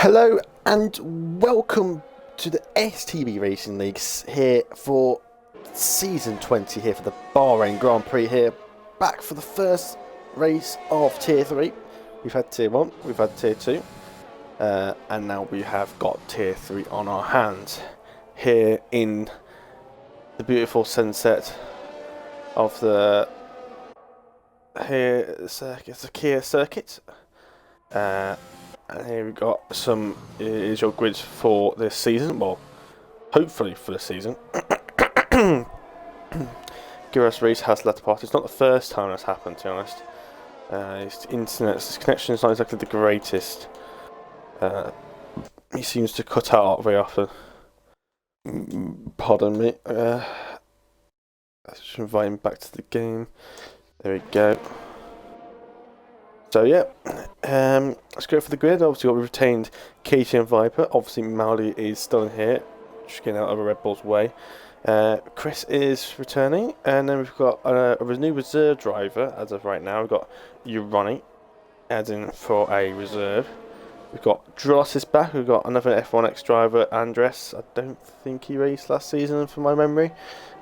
Hello and welcome to the STB Racing Leagues here for season 20 here for the Bahrain Grand Prix here, back for the first race of Tier 3. We've had Tier 1, we've had Tier 2 and now we have got Tier 3 on our hands here in the beautiful sunset of the it's a Kia circuit. And here we've got some, is your grid for this season, well, hopefully for the season. Giras Reese has let apart. It's not the first time that's happened, to be honest. His connection is not exactly the greatest. He seems to cut out very often. Pardon me. Let's just invite him back to the game. There we go. So yeah, let's go for the grid. Obviously we've retained Katie and Viper. Obviously Maldi is still in here, just getting out of a Red Bull's way. Chris is returning, and then we've got a new reserve driver as of right now. We've got Urani adding for a reserve. We've got Dross is back. We've got another F1X driver, Andres. I don't think he raced last season from my memory,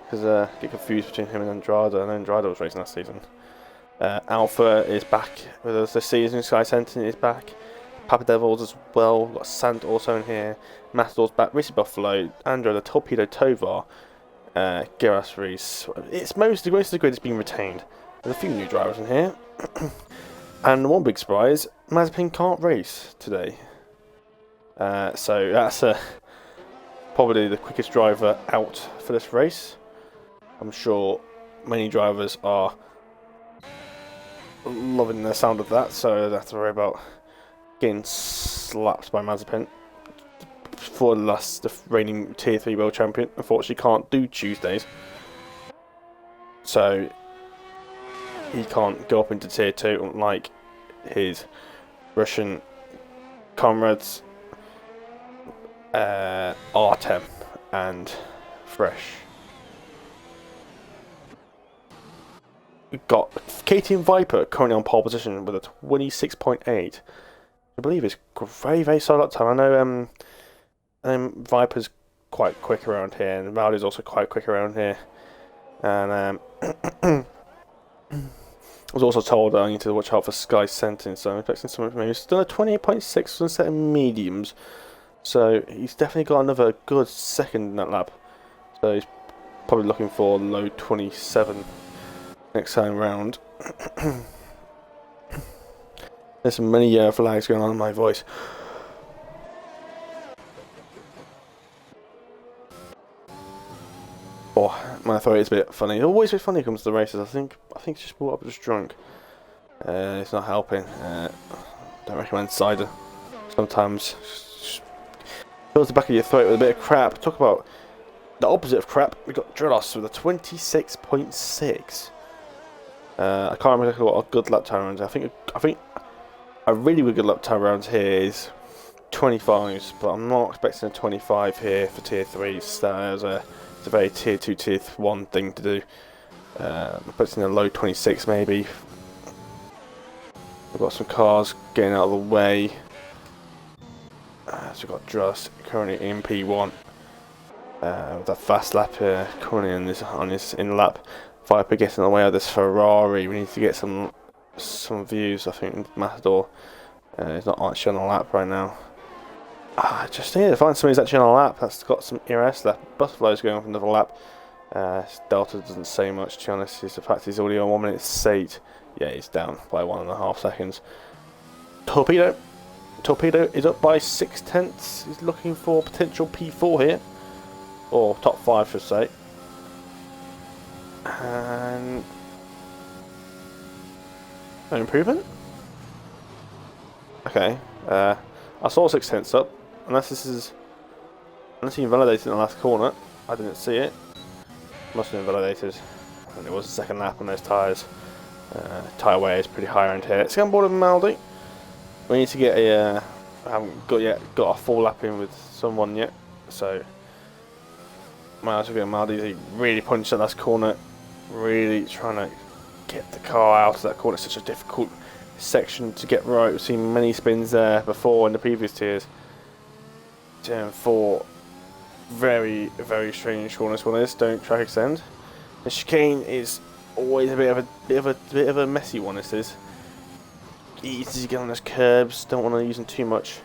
because I get confused between him and Andrada. I know Andrada was racing last season. Alpha is back with us this season. Sky Sentinel is back. Papa Devils as well. We've got Sant also in here. Matador's back. Ricci Buffalo. Andrew the Torpedo Tovar. Giras Reese. It's most of the grid is being retained. There's a few new drivers in here. And one big surprise, Mazepin can't race today. So that's probably the quickest driver out for this race. I'm sure many drivers are loving the sound of that, so I don't have to worry about getting slapped by Mazepin. For the reigning Tier 3 World Champion, unfortunately can't do Tuesdays, so he can't go up into Tier 2 unlike his Russian comrades Artem and Fresh. We've got Katie and Viper currently on pole position with a 26.8. I believe it's very, very solid time. I know Viper's quite quick around here, and Valdi's also quite quick around here. And I was also told that I need to watch out for Sky Sentinel, so I'm expecting some information. He's done a 28.6 on a set of mediums, so he's definitely got another good second in that lap. So he's probably looking for low 27. Next time round. There's some many flags going on in my voice. Oh, my throat is a bit funny. It's always a bit funny when it comes to the races. I think it's just brought up just drunk. It's not helping. Don't recommend cider. Sometimes fills the back of your throat with a bit of crap. Talk about the opposite of crap. We've got Drillos with a 26.6. I can't remember exactly what a good lap time round is. I think a really good lap time round here is 25s, but I'm not expecting a 25 here for Tier 3s. It's a very Tier 2, Tier 1 thing to do. I'm expecting a low 26 maybe. We've got some cars getting out of the way. So we've got Druss currently in P1. With that fast lap here, currently on this in lap. Viper getting away with this Ferrari. We need to get some views. I think Matador is not actually on the lap right now. I just need to find somebody who's actually on a lap that's got some ERS left. Buffalo's going off another lap. Delta doesn't say much, to be honest. It's the fact he's already on 1 minute 8. Yeah, he's down by 1.5 seconds. Torpedo is up by 0.6. He's looking for potential P4 here, or top 5 should say. And no improvement. Okay, I saw 0.6 up. Unless he invalidated in the last corner. I didn't see it. Must have been validated. And it was a second lap on those tyres. Tyre wear is pretty high around here. Let's get on board with Maldi. We need to get I haven't got a full lap in with someone yet. So might as well get Maldi. He really punched that last corner. Really trying to get the car out of that corner. It's such a difficult section to get right. We've seen many spins there before in the previous tiers. Turn 4, very, very strange corner this one is. Don't track extend. The chicane is always a bit of a messy one. This is easy to get on those curbs. Don't want to use them too much.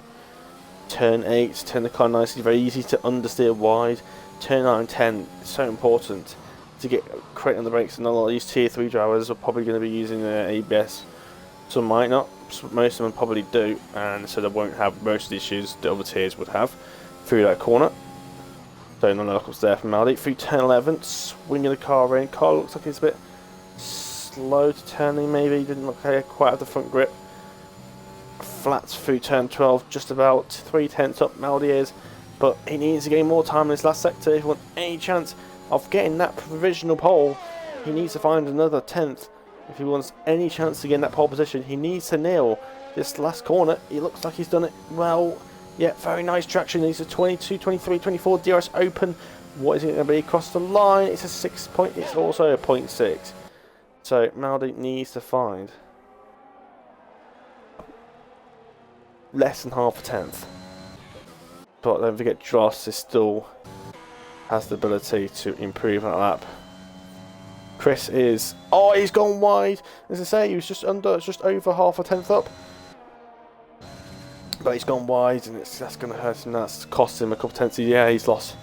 Turn 8, turn the car nicely. Very easy to understeer wide. Turn 9 and 10 is so important to get correct on the brakes. And a lot of these tier 3 drivers are probably going to be using ABS. Some might not. Most of them probably do, and so they won't have most of the issues the other tiers would have through that corner. So no knuckles there from Maldi. Through turn 11, swinging the car in. Car looks like it's a bit slow to turning, maybe. Didn't look like quite have the front grip. Flats through turn 12, just about 3/10 up Maldi is, but he needs to gain more time in this last sector if he wants any chance of getting that provisional pole. He needs to find another 10th. If he wants any chance to get in that pole position, he needs to nail this last corner. He looks like he's done it well. Yeah, very nice traction. He's a 22, 23, 24 DRS open. What is it going to be across the line? It's a 6 point. It's also a 0.6. So Maldi needs to find less than half a 10th. But don't forget, Dross is still has the ability to improve that lap. Chris is, oh, he's gone wide. As I say, he was just over half a 10th up. But he's gone wide, and that's going to hurt him. That's cost him a couple tenths. Yeah, he's lost.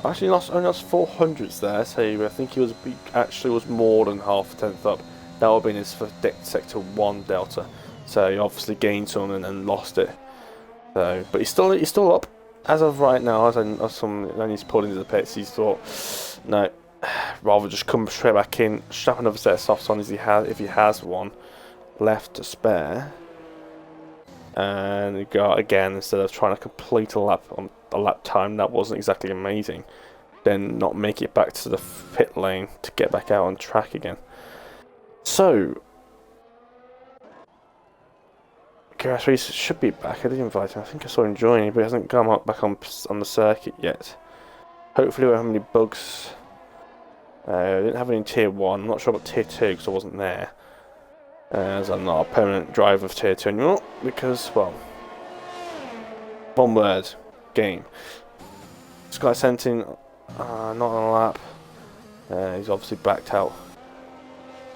Actually, only lost 400s there. So I think he was more than half a 10th up. That would have been his sector 1 delta. So he obviously gained some and lost it. So, but he's still up as of right now. When he's pulled into the pits, he's thought, no, rather just come straight back in, strap another set of softs on if he has one left to spare, and go out again instead of trying to complete a lap on a lap time that wasn't exactly amazing. Then not make it back to the pit lane to get back out on track again. So Gareth Reese should be back. I did invite him. I think I saw him joining, but he hasn't come up back on the circuit yet. Hopefully we won't have any bugs. I didn't have any tier 1. I'm not sure about tier 2 because I wasn't there. As I'm not a permanent driver of tier 2 anymore. Because, well, one word, game. Sky sent in, not on a lap. He's obviously backed out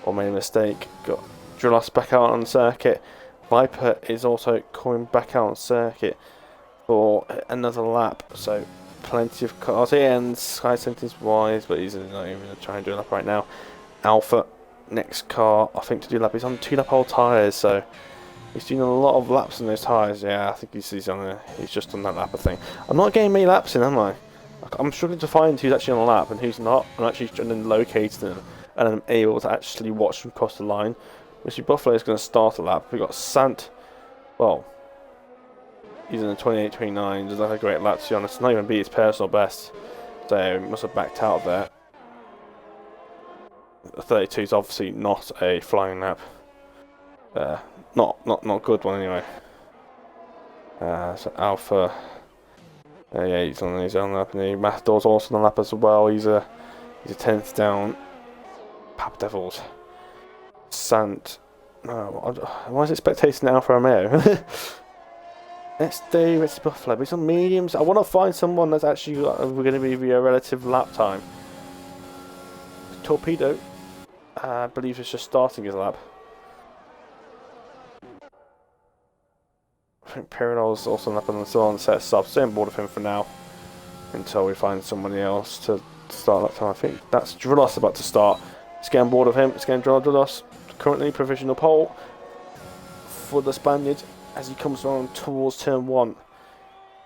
or made a mistake. Got Drillos back out on the circuit. Viper is also coming back out on circuit for another lap. So plenty of cars here, and Sky Sentinel's wise, but he's not even going to try and do a lap right now. Alpha, next car, I think to do a lap. He's on 2 lap old tyres, so he's doing a lot of laps on those tyres. Yeah, I think he's just on that lap, I think. I'm not getting many laps in, am I? I'm struggling to find who's actually on a lap and who's not. I'm actually trying to locate them, and I'm able to actually watch them cross the line. Mr. Buffalo is going to start a lap. We've got Sant, well, he's in a 28-29, doesn't have a great lap to be honest, not even beat his personal best, so he must have backed out of there. 32 is obviously not a flying lap, not good one anyway. So Alpha, yeah, he's on his own lap, and Matador's also on the lap as well. He's a 10th down. Pap Devils. Sant. Why is it spectating now for Romeo? Let's do Mr. Buffalo. But he's on mediums. I want to find someone that's actually going to be a relative lap time. Torpedo, I believe, is just starting his lap. I think Peridol's also up on the set of subs. Stay on board with him for now until we find somebody else to start that time. I think that's Drillos about to start. Let's get on board with him. Let's get on Drillos. Currently provisional pole for the Spaniard as he comes on towards turn 1.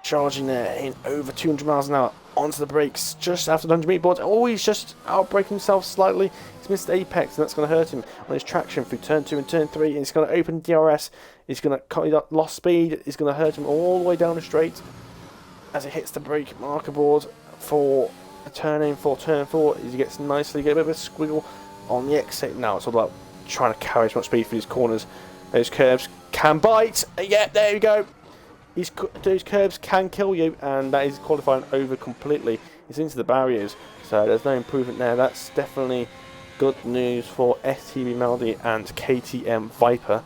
Charging there in over 200 miles an hour onto the brakes just after the 100 meter board. Oh, he's just outbraking himself slightly. He's missed the apex, and that's going to hurt him on his traction through turn 2 and turn 3. And he's going to open DRS. He's going to cut it up, lost speed. He's going to hurt him all the way down the straight as he hits the brake marker board for a turn for turn 4. He gets nicely, get a bit of a squiggle on the exit. Now it's all about trying to carry as much speed for these corners. Those curbs can bite. Yeah, there you go. Those curbs can kill you, and that is qualifying over completely. It's into the barriers, so there's no improvement there. That's definitely good news for STB Maldi and KTM Viper.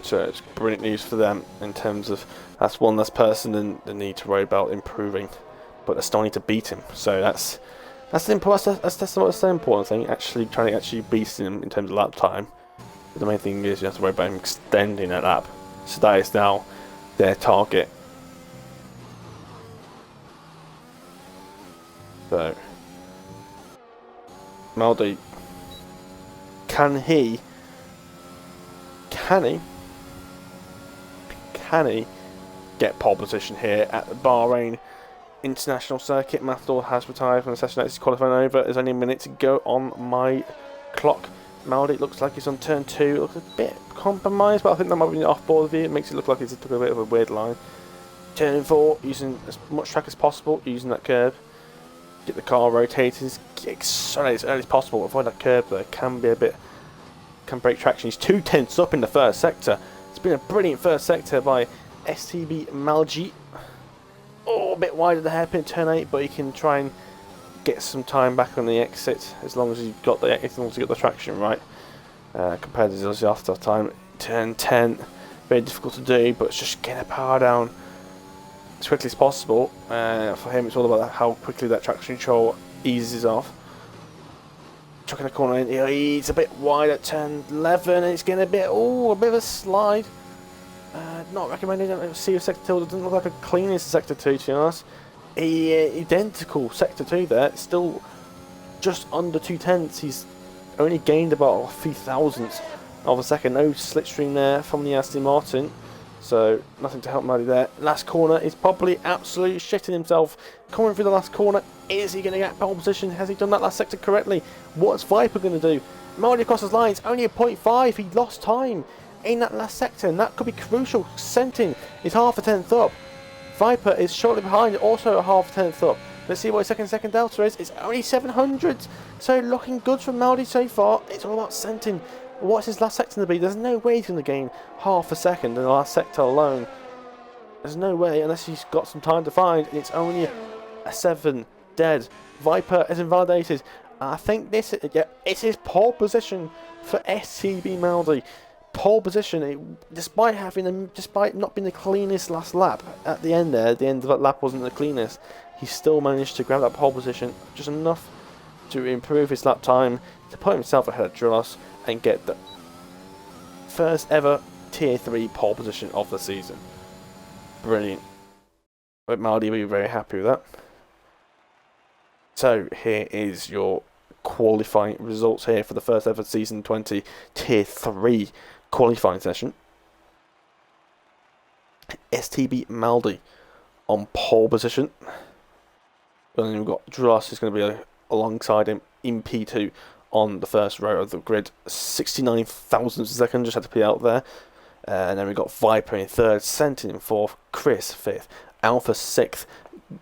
So it's brilliant news for them in terms of That's one less person than they need to worry about improving, but they still need to beat him. So that's the important. That's the important thing. Actually, trying to actually beat him in terms of lap time. But the main thing is you have to worry about him extending that lap. So that is now their target. So Maldi, can he get pole position here at the Bahrain International Circuit? Matador has retired from the session. That's qualifying over. There's only a minute to go on my clock. Maldi looks like he's on turn 2. Looks a bit compromised, but I think that might be the off-board view. It makes it look like he's took a bit of a weird line. Turn 4, using as much track as possible, using that curb. Get the car rotating, accelerate as early as possible. Avoid that curb there. Can break traction. He's 2/10 up in the first sector. It's been a brilliant first sector by STB Malji. Oh, a bit wide of the hairpin turn 8, but he can try and get some time back on the exit as long as you got the traction right. Compared to the after time, turn 10, very difficult to do, but it's just getting the power down as quickly as possible. For him, it's all about how quickly that traction control eases off. Chucking the corner in, he's a bit wide at turn 11, and it's getting a bit of a slide. Not recommending it. See sector 2, doesn't look like a clean as sector 2, to be honest. Identical sector 2 there, it's still just under 2/10. He's only gained about a few thousandths of a second. No slipstream there from the Aston Martin, so nothing to help Maddie there. Last corner is probably absolutely shitting himself. Coming through the last corner, is he going to get pole position? Has he done that last sector correctly? What's Viper going to do? Maddie across his lines, only a 0.5. He lost time in that last sector, and that could be crucial. Sentin is half a tenth up. Viper is shortly behind, also a half a tenth up. Let's see what his second delta is. It's only 700, so looking good from Maldi so far. It's all about Sentin. What's his last sector going to be? There's no way he's going to gain half a second in the last sector alone. There's no way, unless he's got some time to find, and it's only a 7 dead. Viper is invalidated. I think this, it is pole position for STB Maldi. Pole position, despite not being the cleanest last lap at the end there, the end of that lap wasn't the cleanest, he still managed to grab that pole position, just enough to improve his lap time, to put himself ahead of Drillos and get the first ever Tier 3 pole position of the season. Brilliant. But Maldi will be very happy with that. So here is your qualifying results here for the first ever Season 20 Tier 3 qualifying session. STB Maldi on pole position. And then we've got Drillos is going to be alongside him in P2 on the first row of the grid. 69 thousandths a second, just had to be out there. And then we've got Viper in third, Sentin in fourth, Chris fifth, Alpha sixth,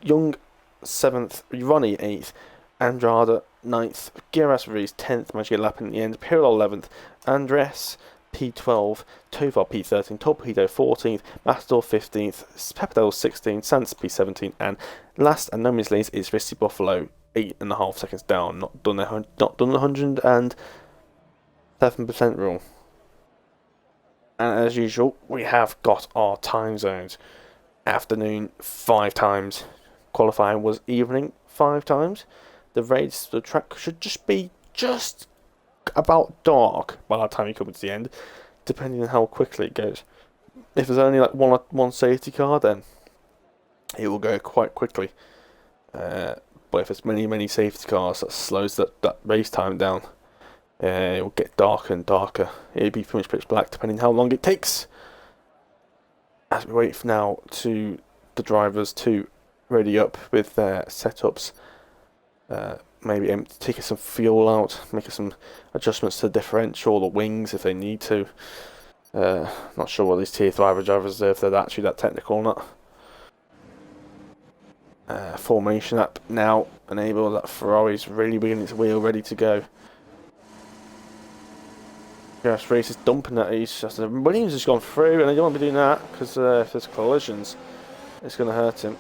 Young seventh, Ronnie eighth, Andrada ninth, Giras Ruiz 10th, managed to get a lap in the end, Pirlo 11th, Andres P12, Tovar P13, Torpedo 14th, Matador 15th, Pepidel 16th, Sans P17, and last and no means least is Risty Buffalo 8.5 seconds down, not done the 107% rule. And as usual, we have got our time zones. Afternoon 5 times, qualifying was evening 5 times. The track should just be about dark by the time you come to the end, depending on how quickly it goes. If there's only like one safety car, then it will go quite quickly. But if there's many safety cars, that slows that race time down. It will get darker and darker. It'll be pretty much pitch black depending on how long it takes. As we wait for now to the drivers to ready up with their setups. Maybe taking some fuel out, making some adjustments to the differential, the wings if they need to. Not sure what these Tier 3 drivers do, if they're actually that technical or not. Formation up now, enable that Ferrari's really beginning its wheel, ready to go. Yes, Race is dumping that. Williams has gone through, and I don't want to be doing that because if there's collisions, it's going to hurt him.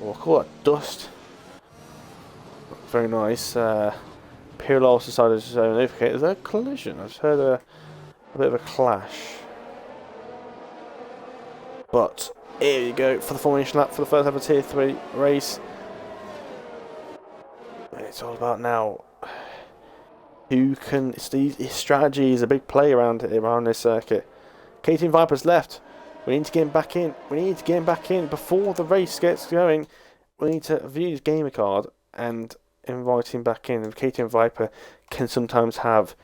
We'll call that dust. Very nice. Pirlo decided to notificate there's a collision. I just heard a bit of a clash. But here you go for the formation lap for the first ever Tier 3 race. It's all about now who can. His strategy is a big play around this circuit. KTM Viper's left. We need to get him back in. We need to get him back in before the race gets going. We need to view his gamer card and invite him back in. And KTM Viper can sometimes have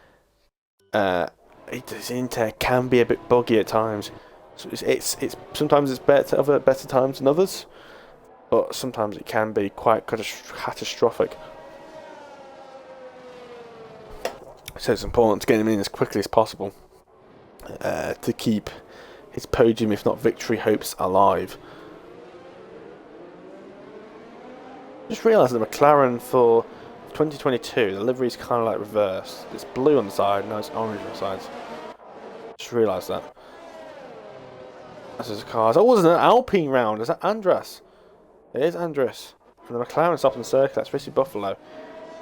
his intel can be a bit buggy at times. So it's sometimes it's better times than others, but sometimes it can be quite catastrophic. So it's important to get him in as quickly as possible to keep his podium, if not victory, hopes alive. Just realised the McLaren for 2022, the livery is kind of like reversed. It's blue on the side, now it's orange on the sides. Just realised that. This is cars. Oh, wasn't an Alpine round? Is that Andras? It is Andras. And the McLaren stopped in the circle. That's Richie Buffalo.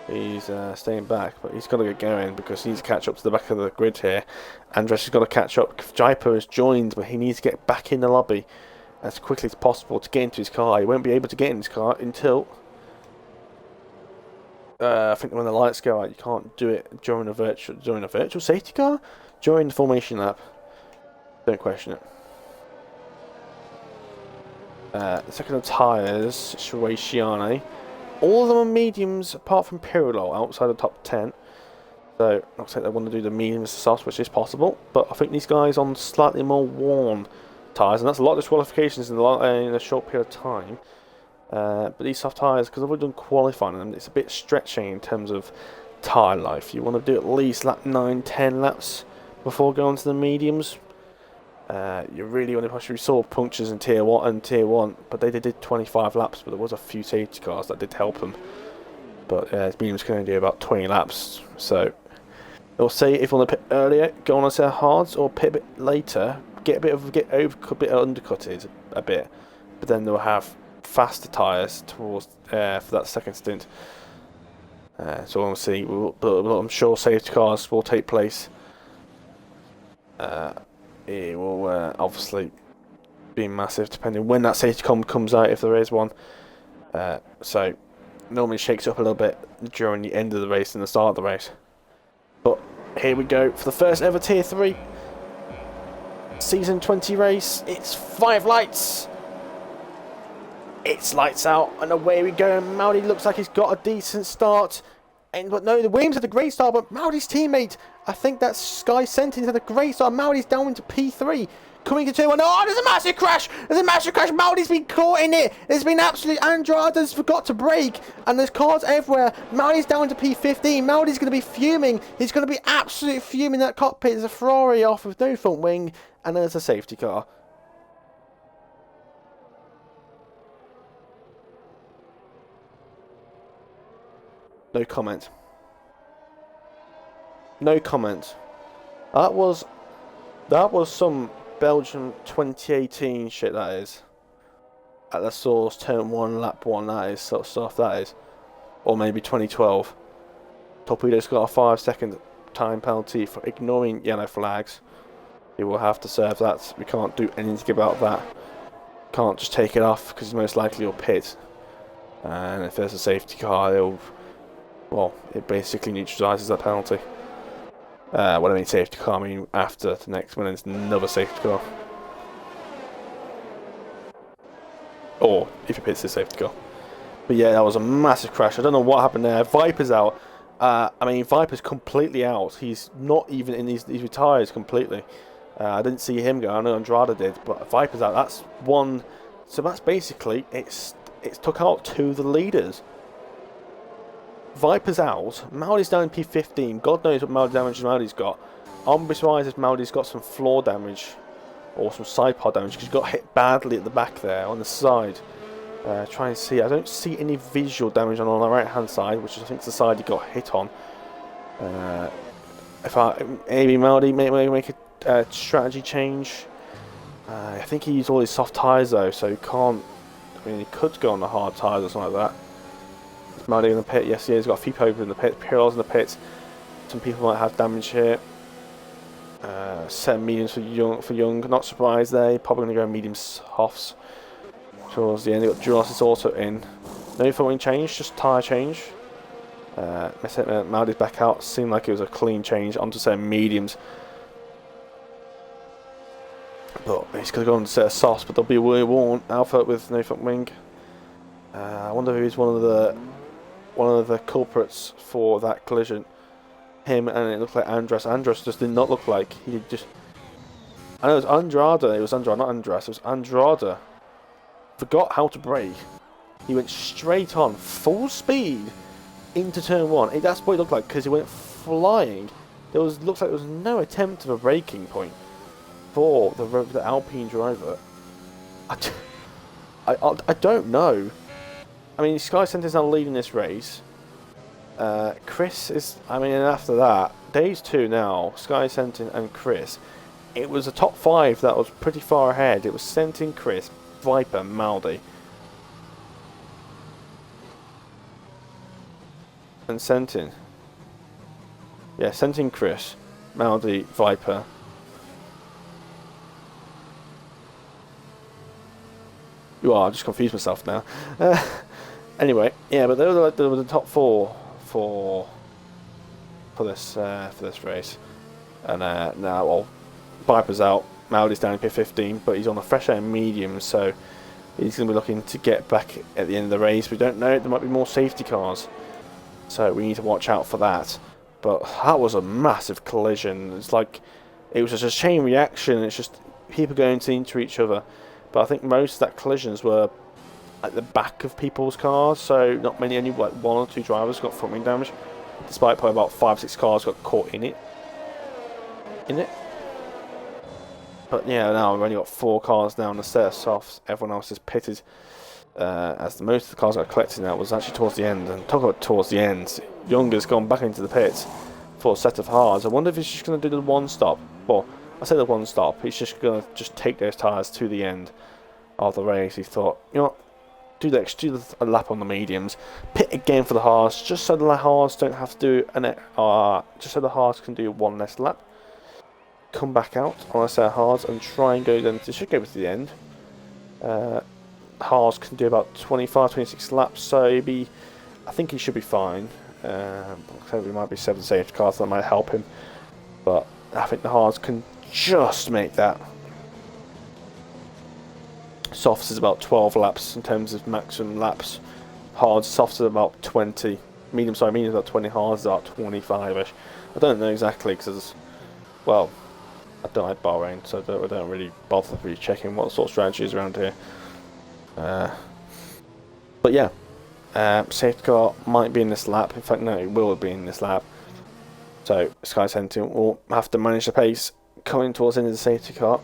He's staying back, but he's got to get going because he needs to catch up to the back of the grid here. Andras has got to catch up. Jaiper has joined, but he needs to get back in the lobby as quickly as possible to get into his car. He won't be able to get in his car until I think when the lights go out. You can't do it during a virtual safety car, during the formation lap. Don't question it. The second of tyres, Shiane. All of them are mediums apart from Pirlo outside the top 10. So, looks like they want to do the mediums to softs, which is possible. But I think these guys on slightly more worn tyres, and that's a lot of disqualifications in a short period of time. But these soft tyres, because I've already done qualifying on them, it's a bit stretching in terms of tyre life. You want to do at least lap 9-10 laps before going to the mediums. You really want to push. We saw punctures in Tier 1, but they did 25 laps, but there was a few safety cars that did help them. But mediums can only do about 20 laps, so they'll say if you want to pit earlier, go on a set of hards, or pit a bit later, get undercutted a bit, but then they'll have faster tyres towards for that second stint. So we'll see. But I'm sure safety cars will take place. It will obviously be massive depending when that safety com comes out, if there is one. So normally shakes up a little bit during the end of the race and the start of the race. But here we go for the first ever Tier 3 Season 20 race. It's 5 lights. It's lights out and away we go. And Maudi looks like he's got a decent start. But no, the Williams had a great start, but Maudi's teammate, I think that's Sky Sentence, had a great start. Maudi's down into P3. Coming into 2-1. Oh, there's a massive crash! There's a massive crash! Maudi's been caught in it! There's been absolute... Andrade's forgot to brake, and there's cars everywhere. Maudi's down to P15. Maudi's going to be fuming. He's going to be absolutely fuming in that cockpit. There's a Ferrari off with no front wing, and there's a safety car. No comment. No comment. That was some Belgium 2018 shit, that is. At the source, turn 1, lap 1, that is sort of stuff, that is. Or maybe 2012. Torpedo's got a 5-second time penalty for ignoring yellow flags. He will have to serve that. We can't do anything about that. Can't just take it off because most likely he'll pit. And if there's a safety car, well, it basically neutralises that penalty. When I mean safety car, I mean after the next one, it's another safety car. Or if he pits the safety car. But yeah, that was a massive crash. I don't know what happened there. Viper's out. I mean, Viper's completely out. He's not even in these retires completely. I didn't see him go. I know Andrade did, but Viper's out. That's one. So that's basically it's took out 2 of the leaders. Viper's out. Maudi's down in P15. God knows what Maudi damage Maudi's got. I'm surprised if Maudi's got some floor damage or some side pod damage because he got hit badly at the back there on the side. Try and see. I don't see any visual damage on the right hand side, which I think is the side he got hit on. Maybe Maudi may make a strategy change. I think he used all his soft tyres though, so he can't. I mean, he could go on the hard tyres or something like that. Maudi in the pit, yes he has got a few people in the pit, Pirlo's in the pit, some people might have damage here. Set mediums for Young. Not surprised there. Probably going to go medium softs towards the end. They got Jurassic also in. No following change, just tyre change. Maldi's back out. Seemed like it was a clean change onto set mediums. But he's going to go on to set of softs, but they'll be worn. Alpha with no front wing. I wonder who's one of the culprits for that collision. Him, and it looked like Andras. Andras just did not look like he just. I know it was Andrade. It was Andrade, not Andras. It was Andrade. Forgot how to brake. He went straight on, full speed, into turn one. That's what it looked like because he went flying. Looks like there was no attempt of a braking point for the Alpine driver. I don't know. I mean, Sky Centre's now leading this race. Chris is, I mean, and after that, days 2 now, Sky Sentin and Chris. It was a top 5 that was pretty far ahead. It was Sentin, Chris, Viper, Maldi. And Sentin. Yeah, Sentin, Chris, Maldi, Viper. I just confused myself now. Anyway, yeah, but they were the top 4 for this race, and now well, Viper's out. Maldi's down in P15, but he's on a fresh air medium, so he's going to be looking to get back at the end of the race. We don't know; there might be more safety cars, so we need to watch out for that. But that was a massive collision. It's like it was just a chain reaction. It's just people going into each other. But I think most of that collisions were at the back of people's cars, so not many, only like 1 or 2 drivers got front wing damage, despite probably about 5 or 6 cars got caught in it. But yeah, now we've only got 4 cars now on the set of softs. Everyone else is pitted, as most of the cars that are collected now was actually towards the end. And talk about towards the end, Younger's gone back into the pits for a set of hards. I wonder if he's just going to do the one stop. Well, I say the one stop. He's just going to take those tyres to the end of the race. He thought, you know what, do a lap on the mediums, pit again for the hards, just so the hards don't have to do just so the hards can do 1 less lap. Come back out on a set of hards and try and go then. They should go to the end. Hards can do about 25, 26 laps, so I think he should be fine. There might be 7 safety cars that might help him, but I think the hards can just make that. Softs is about 12 laps in terms of maximum laps. Hards, softs is about 20. Medium is about 20. Hards is about 25ish. I don't know exactly because, well, I don't like Bahrain, so I don't really bother with checking what sort of strategy is around here. But yeah, safety car might be in this lap. In fact, no, it will be in this lap. So Sky Sentinel will have to manage the pace coming towards the end of the safety car.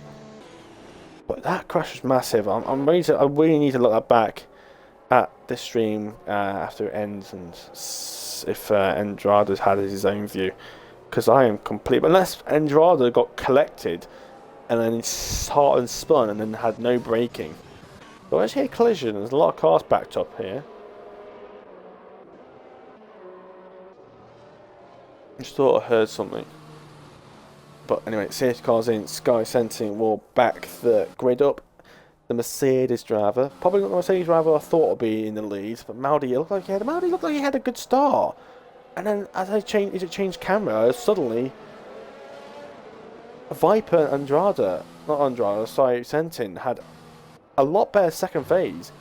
But that crash was massive. I really need to look that back at this stream after it ends, and if Andrade had his own view, because I am complete. Unless Andrade got collected and then hard and spun and then had no braking. But I actually hear a collision. There's a lot of cars backed up here. I just thought I heard something. But anyway, safety cars in. Sky Sentinel will back the grid up. The Mercedes driver, probably not the Mercedes driver I thought would be in the lead, but Maldi looked like he had a good start. And then as I changed camera, suddenly Viper and Sentin had a lot better second phase,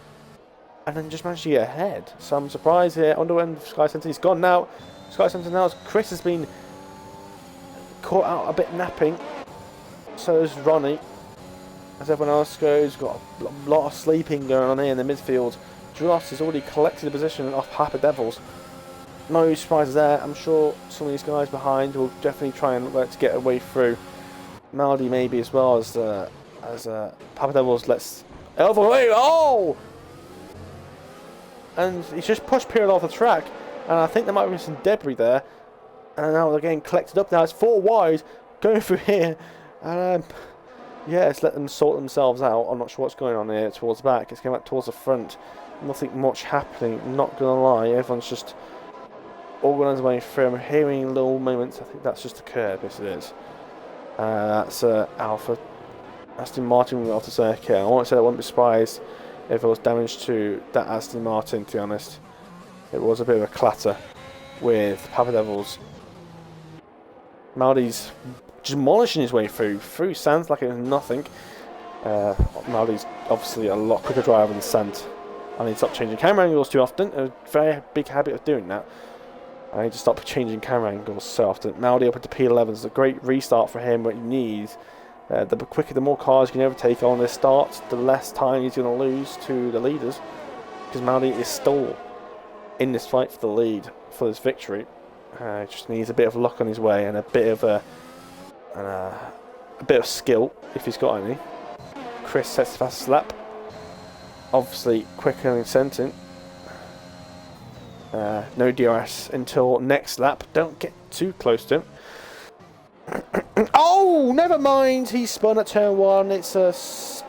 and then just managed to get ahead. So I'm surprised here. I wonder when Sky Sentin's gone now. Sky Sentin now, Chris has been caught out a bit napping. So is Ronnie. As everyone else goes, got a lot of sleeping going on here in the midfield. Dross has already collected a position off Papa Devils. No surprises there. I'm sure some of these guys behind will definitely try and let to get away through. Maldi maybe as well as Papa Devils lets Elva away. Oh! And he's just pushed Pierre off the track, and I think there might be some debris there. And now they're getting collected up now. It's 4 wide going through here, and yeah, it's let them sort themselves out. I'm not sure what's going on here towards the back. It's going back towards the front. Nothing much happening. I'm not gonna lie, everyone's just organised way through. I'm hearing little moments. I think that's just a curb. Yes, it is. That's Alpha Aston Martin off the circuit. I want to say I wouldn't be surprised if there was damage to that Aston Martin, to be honest. It was a bit of a clatter with Papa Devils. Maldi's demolishing his way through sand like it was nothing. Maldi's obviously a lot quicker driver than Sant. I need to stop changing camera angles too often. A very big habit of doing that. I need to stop changing camera angles so often. Maldi up into P11 is a great restart for him, but he needs the quicker, the more cars you can overtake on this start, the less time he's going to lose to the leaders. Because Maldi is still in this fight for the lead, for this victory. Just needs a bit of luck on his way and a bit of skill if he's got any. Chris sets the fastest lap. Obviously quicker than Sentin. No DRS until next lap. Don't get too close to him. Oh, never mind. He spun at turn 1. It's a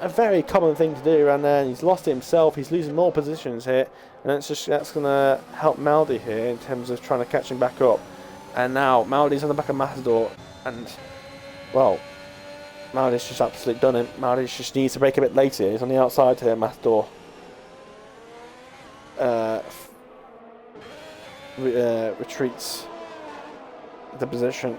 very common thing to do, and then he's lost it himself. He's losing more positions here, and that's going to help Maldi here in terms of trying to catch him back up. And now Maldi's on the back of Matador, and well, Maldi's just absolutely done him. Maldi just needs to break a bit later. He's on the outside here, Matador. Retreats the position.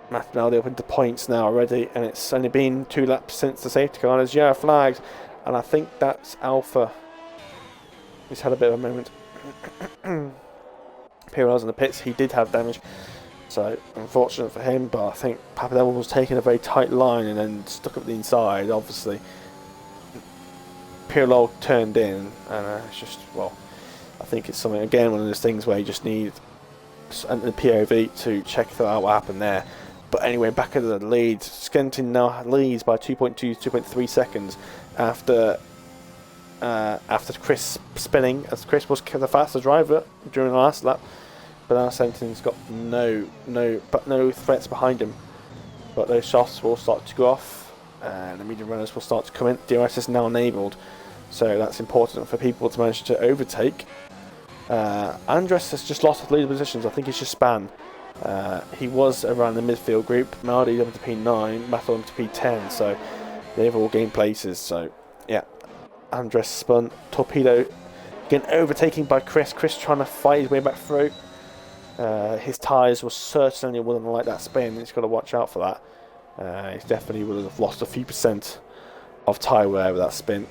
Maldi up into points now already, and it's only been 2 laps since the safety car. There's yellow flags, and I think that's Alpha. He's had a bit of a moment. Pirel's in the pits. He did have damage, so unfortunate for him, but I think Papadella was taking a very tight line and then stuck up the inside. Obviously Pirlo turned in, and it's just, well, I think it's something, again, one of those things where you just need the POV to check out what happened there. But anyway, back into the lead. Skenton now leads by 2.2 to 2.3 seconds after Chris spinning, as Chris was the faster driver during the last lap. But now Skenton's got no threats behind him. But those shafts will start to go off, and the medium runners will start to come in. DRS is now enabled, so that's important for people to manage to overtake. Andres has just lost the lead positions. I think he's just span. He was around the midfield group. Maldi up to P9, Matthew up to P10, so they've all gained places. So yeah, Andres spun. Torpedo again overtaken by Chris. Chris trying to fight his way back through. His tyres were certainly wouldn't like that spin. He's got to watch out for that. He definitely would have lost a few percent of tyre wear with that spin.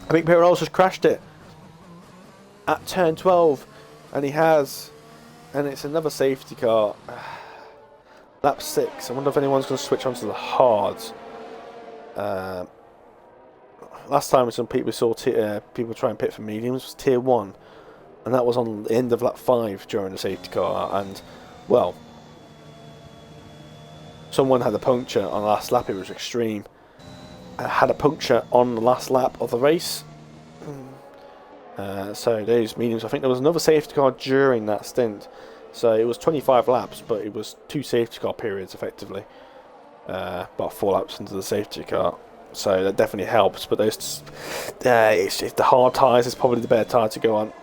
I think Pirel's just crashed it at turn 12, and he has, and it's another safety car. Lap 6. I wonder if anyone's going to switch onto the hards. Last time we saw people try and pit for mediums was tier 1, and that was on the end of lap 5 during the safety car. And well, someone had a puncture on the last lap. It was extreme. Had a puncture on the last lap of the race. So those mediums. I think there was another safety car during that stint. So it was 25 laps, but it was 2 safety car periods effectively. About 4 laps into the safety car. So that definitely helps. But those, it's the hard tyres is probably the better tyre to go on.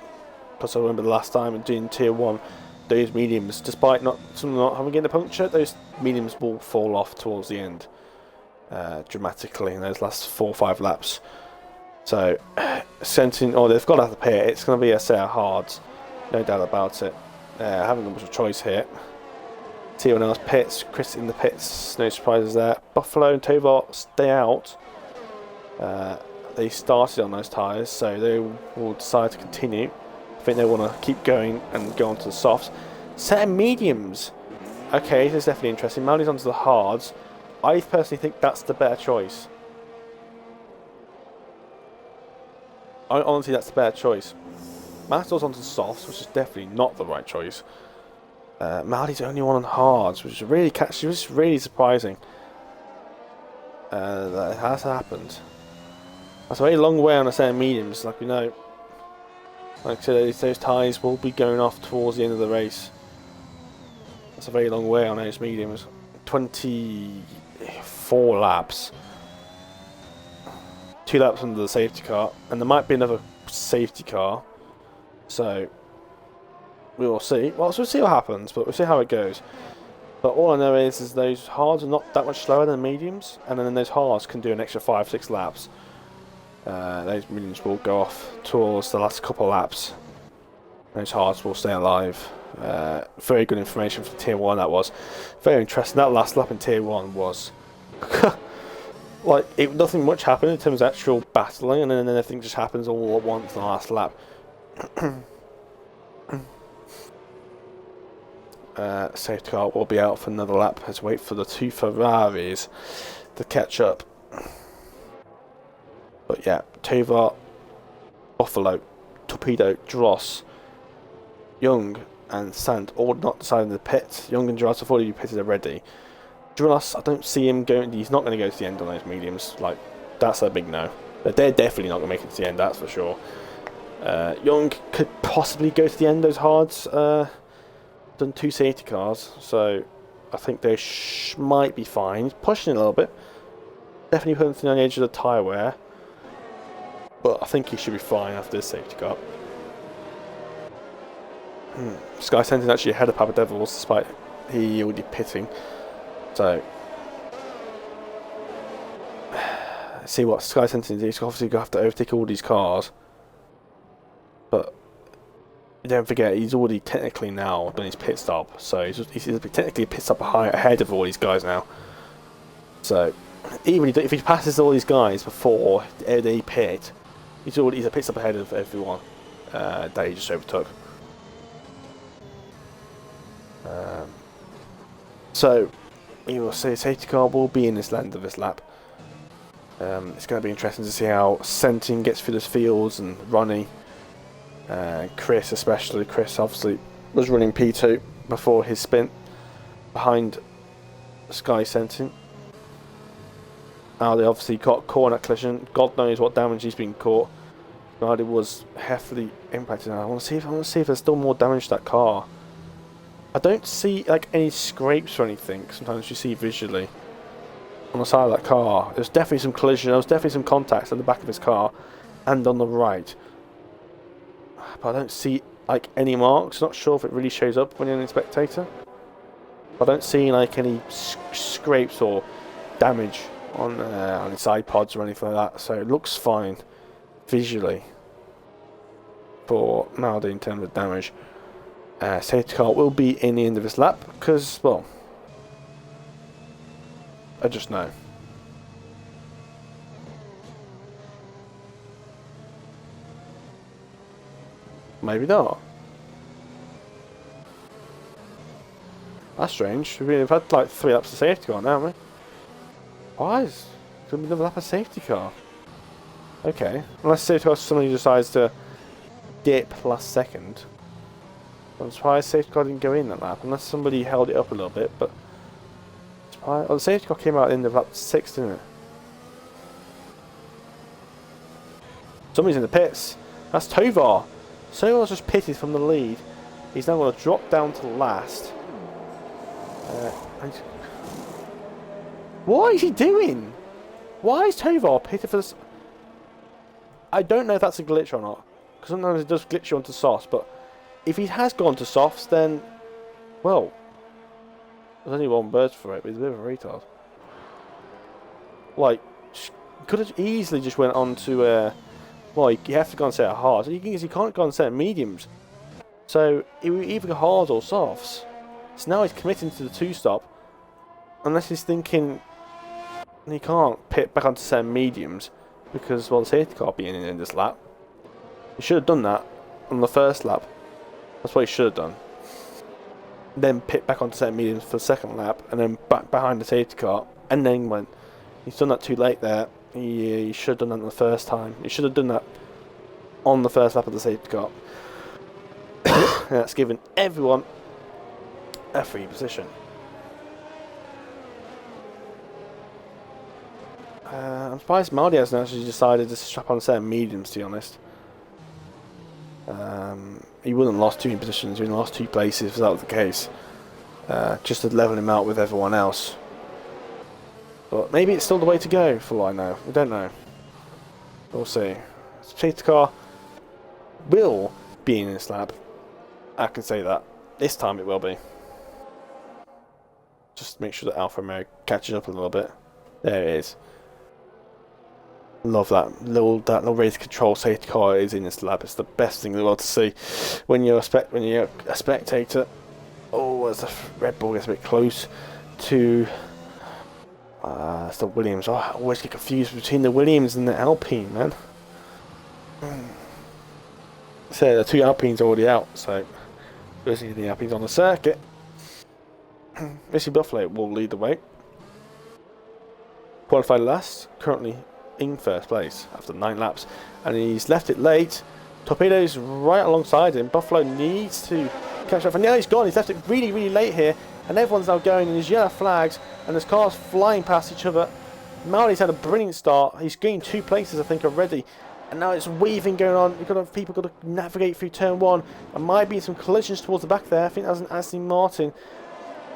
Plus, I remember the last time doing tier 1, those mediums, despite not having getting a puncture, those mediums will fall off towards the end. Dramatically in those last 4 or 5 laps. So they've got to have to pay it. It's going to be a set of hards, no doubt about it. Haven't got much of a choice here. T1 else pits, Chris in the pits, no surprises there. Buffalo and Tovar stay out. They started on those tyres, so they will decide to continue. I think they want to keep going and go on to the softs. Set of mediums. Okay, this is definitely interesting. Maldi's onto the hards. I personally think that's the better choice. Honestly, that's the better choice. Matador's onto the softs, which is definitely not the right choice. Maldi's the only one on hards, which is really really surprising. That has happened. That's a very long way on a set of mediums, like we know. Like I said, those tyres will be going off towards the end of the race. That's a very long way on those mediums. 24 laps. 2 laps under the safety car, and there might be another safety car. So we will see. Well, so we'll see what happens, but we'll see how it goes. But all I know is those hards are not that much slower than mediums, and then those hards can do an extra 5-6 laps. Those mediums will go off towards the last couple of laps. Those hards will stay alive. Very good information from Tier 1 that was. Very interesting. That last lap in Tier 1 was... like, nothing much happened in terms of actual battling, and then everything just happens all at once in the last lap. Safety car will be out for another lap as we wait for the two Ferraris to catch up. But yeah, Tovar, Buffalo, Torpedo, Dross, Young and Sant all not decided in the pit. Young and Dross have already pitted already. Dross, I don't see him going. He's not going to go to the end on those mediums. Like, that's a big no. But they're definitely not going to make it to the end, that's for sure. Young could possibly go to the end, those hards. Done 2 safety cars, so I think they might be fine. He's pushing it a little bit. Definitely putting something on the edge of the tyre wear. But I think he should be fine after this safety car. Sky Sentinel actually ahead of Papa Devils despite he already pitting. So let's see what Sky Sentinel is. Obviously going to have to overtake all these cars. But don't forget, he's already technically now done his pit stop, so he's technically a pit stop ahead of all these guys now. So even if he passes all these guys before they pit, he's a pit stop ahead of everyone that he just overtook. So you will see a safety car will be in this end of this lap. It's going to be interesting to see how Sentin gets through the fields and Ronnie. Chris especially. Chris obviously was running P2 before his spin behind Sky Sentin. Now they obviously got caught in that collision. God knows what damage he's been caught. Now it was heavily impacted. Now I want to see if there's still more damage to that car. I don't see like any scrapes or anything. Sometimes you see visually on the side of that car. There's definitely some collision. There was definitely some contacts on the back of his car and on the right. But I don't see like any marks. Not sure if it really shows up when you're a spectator. I don't see like any scrapes or damage on his side pods or anything like that. So it looks fine visually for Maldi in terms of damage. Safety car will be in the end of this lap because, well, I just know. Maybe not. That's strange. We've had like 3 laps of safety car now, haven't we? Why is there going to be another lap of safety car? Okay. Unless safety car somebody decides to dip last second. I'm surprised safety car didn't go in that lap. Unless somebody held it up a little bit, but... well, the safety car came out at the end of lap 6, didn't it? Somebody's in the pits. That's Tovar. Tovar's just pitted from the lead. He's now going to drop down to last. What is he doing? Why is Tovar pitted for this? I don't know if that's a glitch or not. Because sometimes it does glitch you onto softs. But if he has gone to softs, then... well... there's only one bird for it, but he's a bit of a retard. Like... could have easily just went on to... well, you have to go and set a hard. You can't go and set mediums. So, it will either go hard or softs. So now he's committing to the 2-stop. Unless he's thinking... he can't pit back onto set mediums. Because, well, the safety car being in this lap. He should have done that on the first lap. That's what he should have done. Then pit back onto set mediums for the second lap. And then back behind the safety car. And then went. He's done that too late there. He should have done that the first time. He should have done that on the first lap of the safety car. That's given everyone a free position. I'm surprised Maldi hasn't actually decided to strap on a set of mediums, to be honest. He wouldn't have lost 2 positions, he would have lost 2 places if that was the case. Just to level him out with everyone else. But maybe it's still the way to go, for all I know. We don't know. We'll see. Safety car will being in this lap. I can say that. This time it will be. Just make sure that Alfa Romeo catches up a little bit. There it is. Love that little race control safety car is in this lap. It's the best thing in the world to see when you're a spectator. Oh, as the Red Bull gets a bit close to it's the Williams. Oh, I always get confused between the Williams and the Alpine, man. So the two Alpines are already out, so we'll see the Alpines on the circuit. Missy Buffalo will lead the way. Qualified last, currently in first place after 9 laps, and he's left it late. Torpedo's right alongside him. Buffalo needs to catch up, and now he's gone. He's left it really, really late here, and everyone's now going in his yellow flags, and there's cars flying past each other. Maldi's had a brilliant start. He's gained 2 places, I think, already, and now it's weaving going on. You've got to have people got to navigate through turn 1. There might be some collisions towards the back there. I think that was an Aston Martin.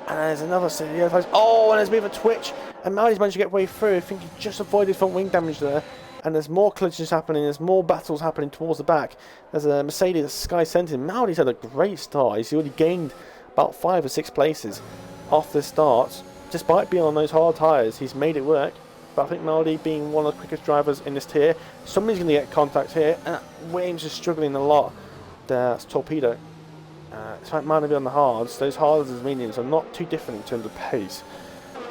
And there's another set of yellow flags. Oh, and there's a bit of a twitch. And Maldi's managed to get way through. I think he just avoided front wing damage there. And there's more collisions happening. There's more battles happening towards the back. There's a Mercedes Sky Sentin. Maldi's had a great start. He's already gained about 5 or 6 places off this start. Despite being on those hard tyres, he's made it work. But I think Maldi, being one of the quickest drivers in this tier, somebody's going to get contact here. And Williams is struggling a lot. That's Torpedo. It's like Maldi on the hards. Those hards and mediums are not too different in terms of pace.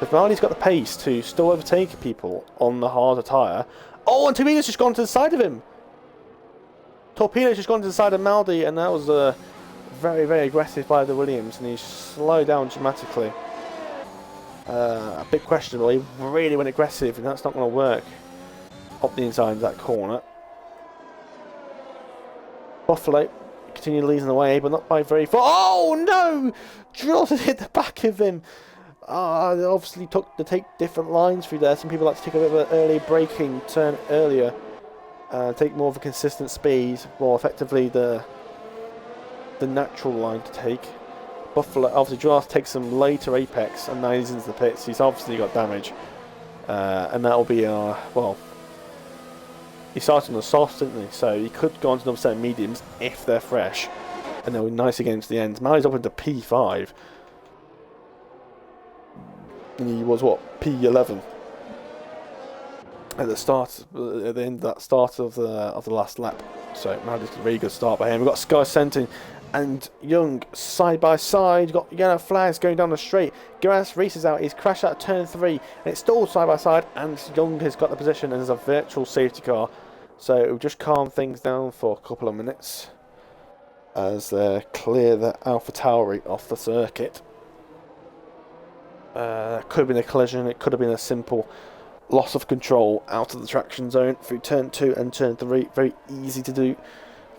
If Maldi's got the pace to still overtake people on the harder tyre. Oh, and Torpedo's just gone to the side of him. Torpedo's just gone to the side of Maldi, and that was very, very aggressive by the Williams, and he's slowed down dramatically. A bit questionable. He really went aggressive, and that's not going to work up the inside of that corner. Buffalo continue leading the way, but not by very far. Oh no! Drills hit the back of him. They obviously took to take different lines through there. Some people like to take a bit of an early braking turn earlier, take more of a consistent speed, more effectively the natural line to take. Buffalo obviously Draft takes some later apex, and now he's into the pits. He's obviously got damage, and that will be well. He started on the softs, didn't he? So he could go on to another set of mediums if they're fresh, and they'll be nice against the ends. Now he's up into P5. And he was what, P11 at the end of that start of the last lap. So Maldi's a very good start by him. We've got Sky Sentin and Young side by side. Got yellow flags going down the straight. Garas races out. He's crashed out of turn 3, and it's still side by side. And Young has got the position, and there's a virtual safety car. So it will just calm things down for a couple of minutes as they clear the AlphaTauri off the circuit. Could have been a collision. It could have been a simple loss of control out of the traction zone through turn 2 and turn 3. Very easy to do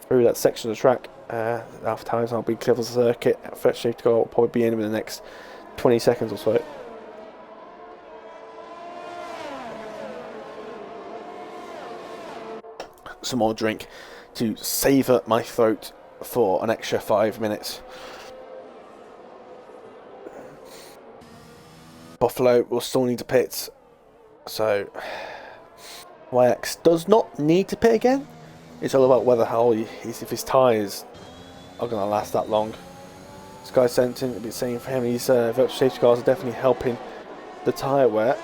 through that section of the track. AlphaTauri's now been clear of the circuit. First safety car will probably be in the next 20 seconds or so. Some more drink to savour my throat for an extra 5 minutes. Buffalo will still need to pit, so YX does not need to pit again. It's all about whether if his tyres are going to last that long. Sky Sentin, it'll be the same for him. These virtual safety cars are definitely helping the tyre wear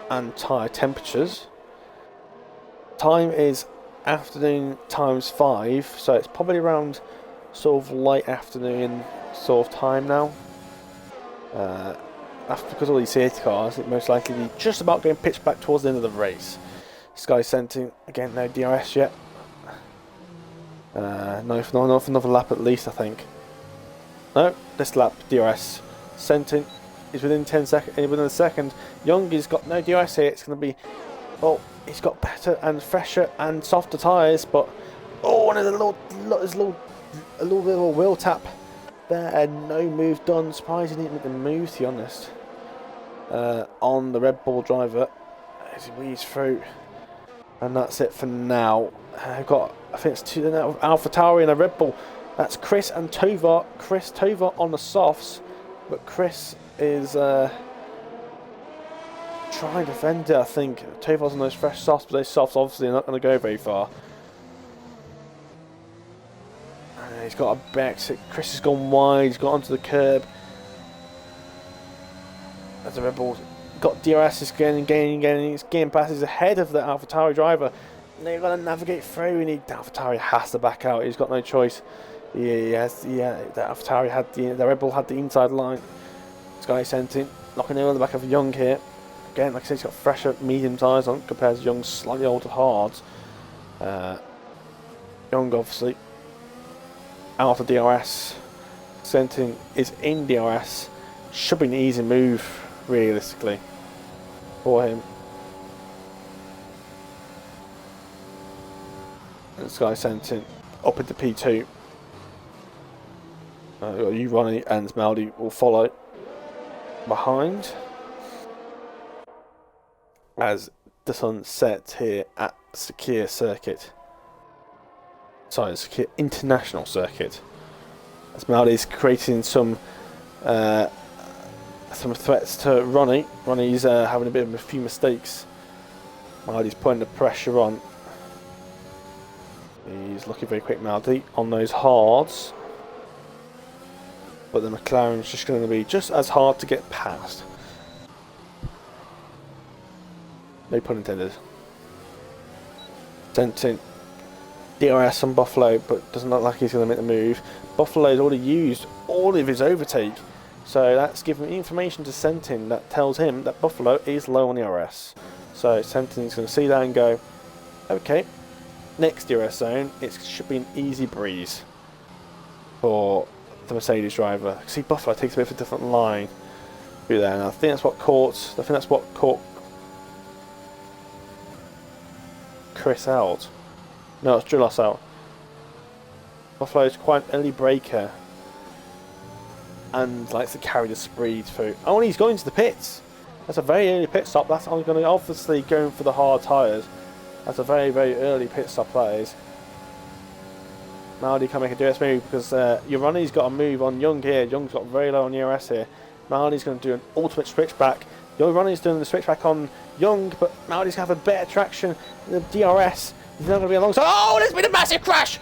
and tyre temperatures. Time is afternoon times 5, so it's probably around sort of late afternoon sort of time now. Because of all these safety cars, it most likely be just about getting pitched back towards the end of the race. Sky Sentin, again, no DRS yet. No, for another lap at least, I think. No, this lap, DRS. Sentin is within 10 seconds, within a second. Young has got no DRS here. It's going to be, well, he's got better and fresher and softer tyres, but oh, and there's a little bit of a wheel tap there, and no move done. Surprised he didn't make the move, to be honest. On the Red Bull driver as he weaves through, and that's it for now. I've got, I think it's two now, AlphaTauri and a Red Bull. That's Chris and Tovar. Chris Tovar on the softs, but Chris is trying to defend it. I think Tovar's on those fresh softs, but those softs obviously are not going to go very far. He's got a exit. Chris has gone wide. He's got onto the curb. As the Red Bulls got DRS is gaining. He's getting past. He's ahead of the AlphaTauri driver. They've got to navigate through. AlphaTauri has to back out. He's got no choice. The AlphaTauri had the Red Bull had the inside line. This guy sent in, knocking in on the back of Young here. Again, like I said, he's got fresher medium tyres on compared to Young's slightly older hards. Young obviously out of DRS. Sentin is in DRS. Should be an easy move realistically for him. And this guy Sentin up into P2. You Ronnie and Maldi will follow behind as the sun sets here at Sakir Circuit. Sorry, Sakir International Circuit. As Maldi's creating some threats to Ronnie. Ronnie's having a bit of a few mistakes. Maldi's putting the pressure on. He's looking very quick, Maldi, on those hards. But the McLaren's just going to be just as hard to get past. No pun intended. Sent in DRS on Buffalo, but doesn't look like he's going to make the move. Buffalo's already used all of his overtake, so that's giving information to Sentin that tells him that Buffalo is low on DRS. So Sentin's going to see that and go, okay, next DRS zone, it should be an easy breeze for the Mercedes driver. See, Buffalo takes a bit of a different line through there, and I think that's what caught Chris out. No, it's Drillos out. Buffalo's quite an early breaker and likes to carry the speed through. Oh, and he's going to the pits. That's a very early pit stop. That's going to obviously going for the hard tyres. That's a very, very early pit stop, that is. Maldi can make a DRS move because Urani's got a move on Young here. Young's got very low on DRS here. Maldi's going to do an ultimate switchback. Urani's doing the switchback on Young, but Maldi's going to have a better traction than the DRS. He's not going to be alongside. Oh, there's been a massive crash!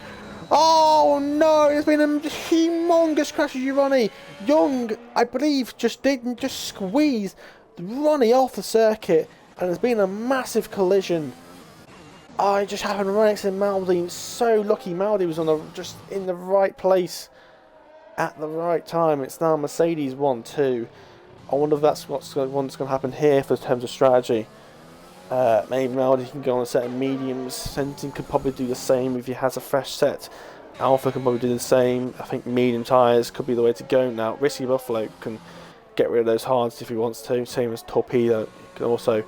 Oh no, there's been a humongous crash with Urani. Young, I believe, just squeeze Ronnie off the circuit, and there's been a massive collision. Oh, it just happened right next to Maldi. So lucky Maldi was just in the right place at the right time. It's now Mercedes 1-2. I wonder if that's what's going to happen here for terms of strategy. Maybe Maldi can go on a set of mediums. Sentin could probably do the same if he has a fresh set. Alpha can probably do the same. I think medium tyres could be the way to go now. Risky Buffalo can get rid of those hards if he wants to. Same as Torpedo. He can also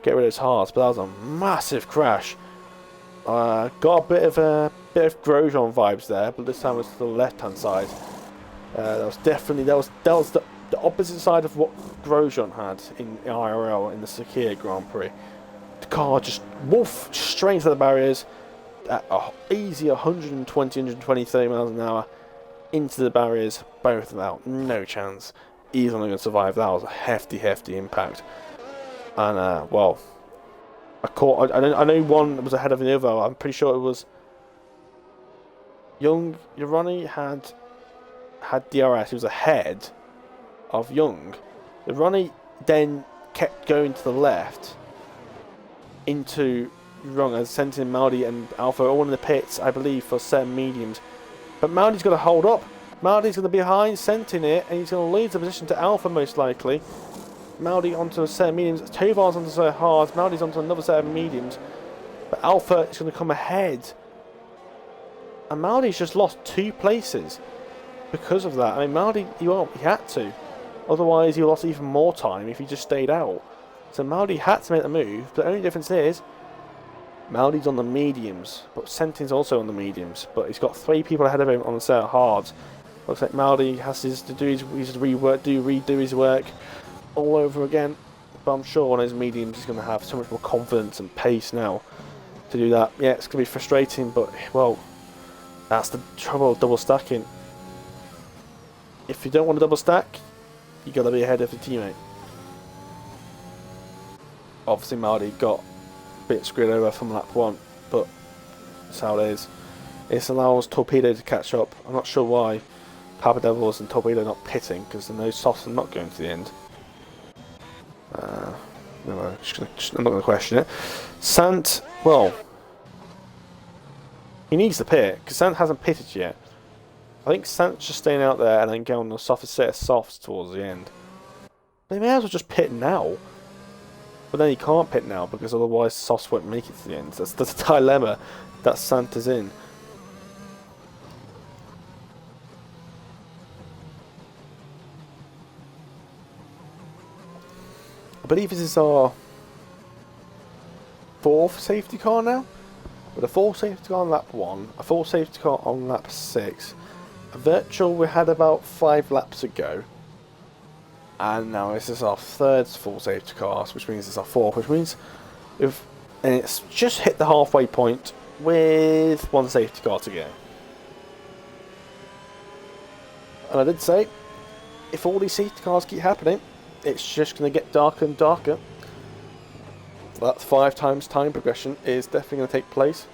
get rid of those hards. But that was a massive crash. Got a bit of Grosjean vibes there, but this time it was to the left-hand side. That was definitely the opposite side of what Grosjean had in IRL in the Sakir Grand Prix. The car just straight into the barriers at easy 120, 130 miles an hour into the barriers, both without no chance. He's only going to survive. That was a hefty impact. And well, I know one was ahead of the other. I'm pretty sure it was Young. Ronnie had DRS. He was ahead of Young. Ronnie then kept going to the left into Young as Sentin, Maldi and Alpha all in the pits, I believe, for certain mediums. But Maldi's got to hold up. Maldi's going to be behind Sentin here, and he's going to lose the position to Alpha most likely. Maldi onto a set of mediums, Tovar's onto a set of hards, Maldi's onto another set of mediums, but Alpha is going to come ahead. And Maldi's just lost 2 places because of that. I mean, Maldi, he had to. Otherwise, he lost even more time if he just stayed out. So Maldi had to make the move. The only difference is, Maldi's on the mediums, but Sentin's also on the mediums. But he's got 3 people ahead of him on the set of hards. Looks like Maldi has to do redo his work all over again, but I'm sure on his mediums he's going to have so much more confidence and pace now to do that. Yeah, it's going to be frustrating, but well, that's the trouble of double stacking. If you don't want to double stack, you got to be ahead of the teammate. Obviously Maldi got a bit screwed over from lap 1, but that's how it is. It allows Torpedo to catch up. I'm not sure why Papa Devils and Torpedo are not pitting, because they know softs are not going to the end. No, I'm not going to question it. Sant, well, he needs to pit, because Sant hasn't pitted yet. I think Sant's just staying out there and then going on the softest set of softs towards the end. They may as well just pit now. But then he can't pit now, because otherwise softs won't make it to the end. That's the dilemma that Sant is in. I believe this is our 4th safety car now. With a full safety car on lap 1, a full safety car on lap 6. A virtual we had about 5 laps ago. And now this is our 3rd full safety car, which means it's our 4th, which means and it's just hit the halfway point with 1 safety car to go. And I did say, if all these safety cars keep happening, it's just going to get darker and darker. That 5 times time progression is definitely going to take place.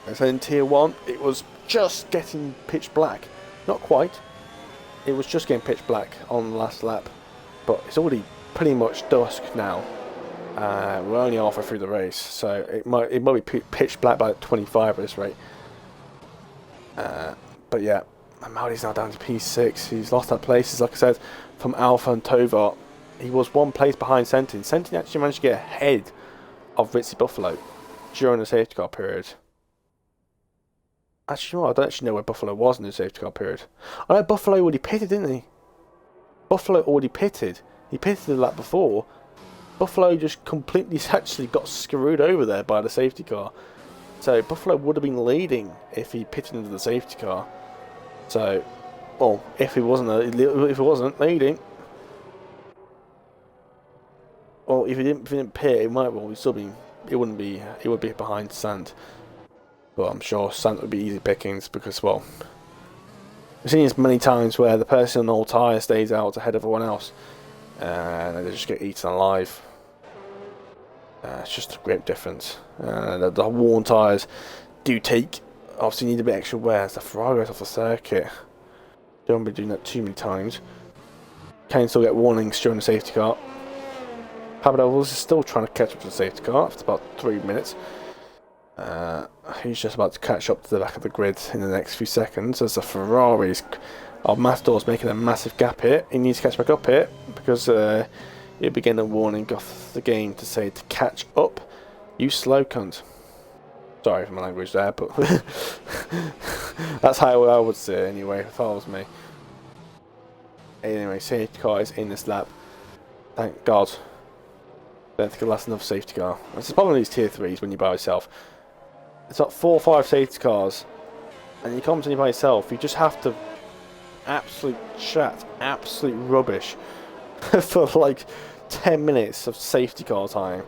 And so in Tier 1, it was just getting pitch black. Not quite. It was just getting pitch black on the last lap. But it's already pretty much dusk now. We're only halfway through the race, so it might be pitch black by 25 at this rate. But yeah, Maldi's now down to P6. He's lost that place, like I said, from Alpha and Tovar. He was 1 place behind Sentin. Sentin actually managed to get ahead of Ritzy Buffalo during the safety car period. Actually, I don't actually know where Buffalo was in the safety car period. I know Buffalo already pitted, didn't he? Buffalo already pitted. He pitted the lap before. Buffalo just completely actually got screwed over there by the safety car. So Buffalo would have been leading if he pitted into the safety car. So, well, if he wasn't leading, well, if he didn't pit, it might well still be. It would be behind Sant. But I'm sure Sant would be easy pickings because, well, we've seen this many times where the person on the old tyre stays out ahead of everyone else, and they just get eaten alive. It's just a great difference. The worn tyres do take. Obviously, need a bit extra wear as the Ferrari goes off the circuit. Don't be doing that too many times. Can still get warnings during the safety car. Papadopoulos is still trying to catch up to the safety car after about 3 minutes. He's just about to catch up to the back of the grid in the next few seconds as the Ferraris of Matador's making a massive gap here. He needs to catch back up here because he'll be getting a warning off the game to say to catch up, you slow cunt. Sorry for my language there, but that's how I would say it anyway if I was me. Anyway, safety car is in this lap. Thank God. I don't think it'll last another safety car. That's the problem with these tier 3s when you're by yourself. It's like 4 or 5 safety cars, and you come to by yourself, you just have to absolute rubbish for like 10 minutes of safety car time.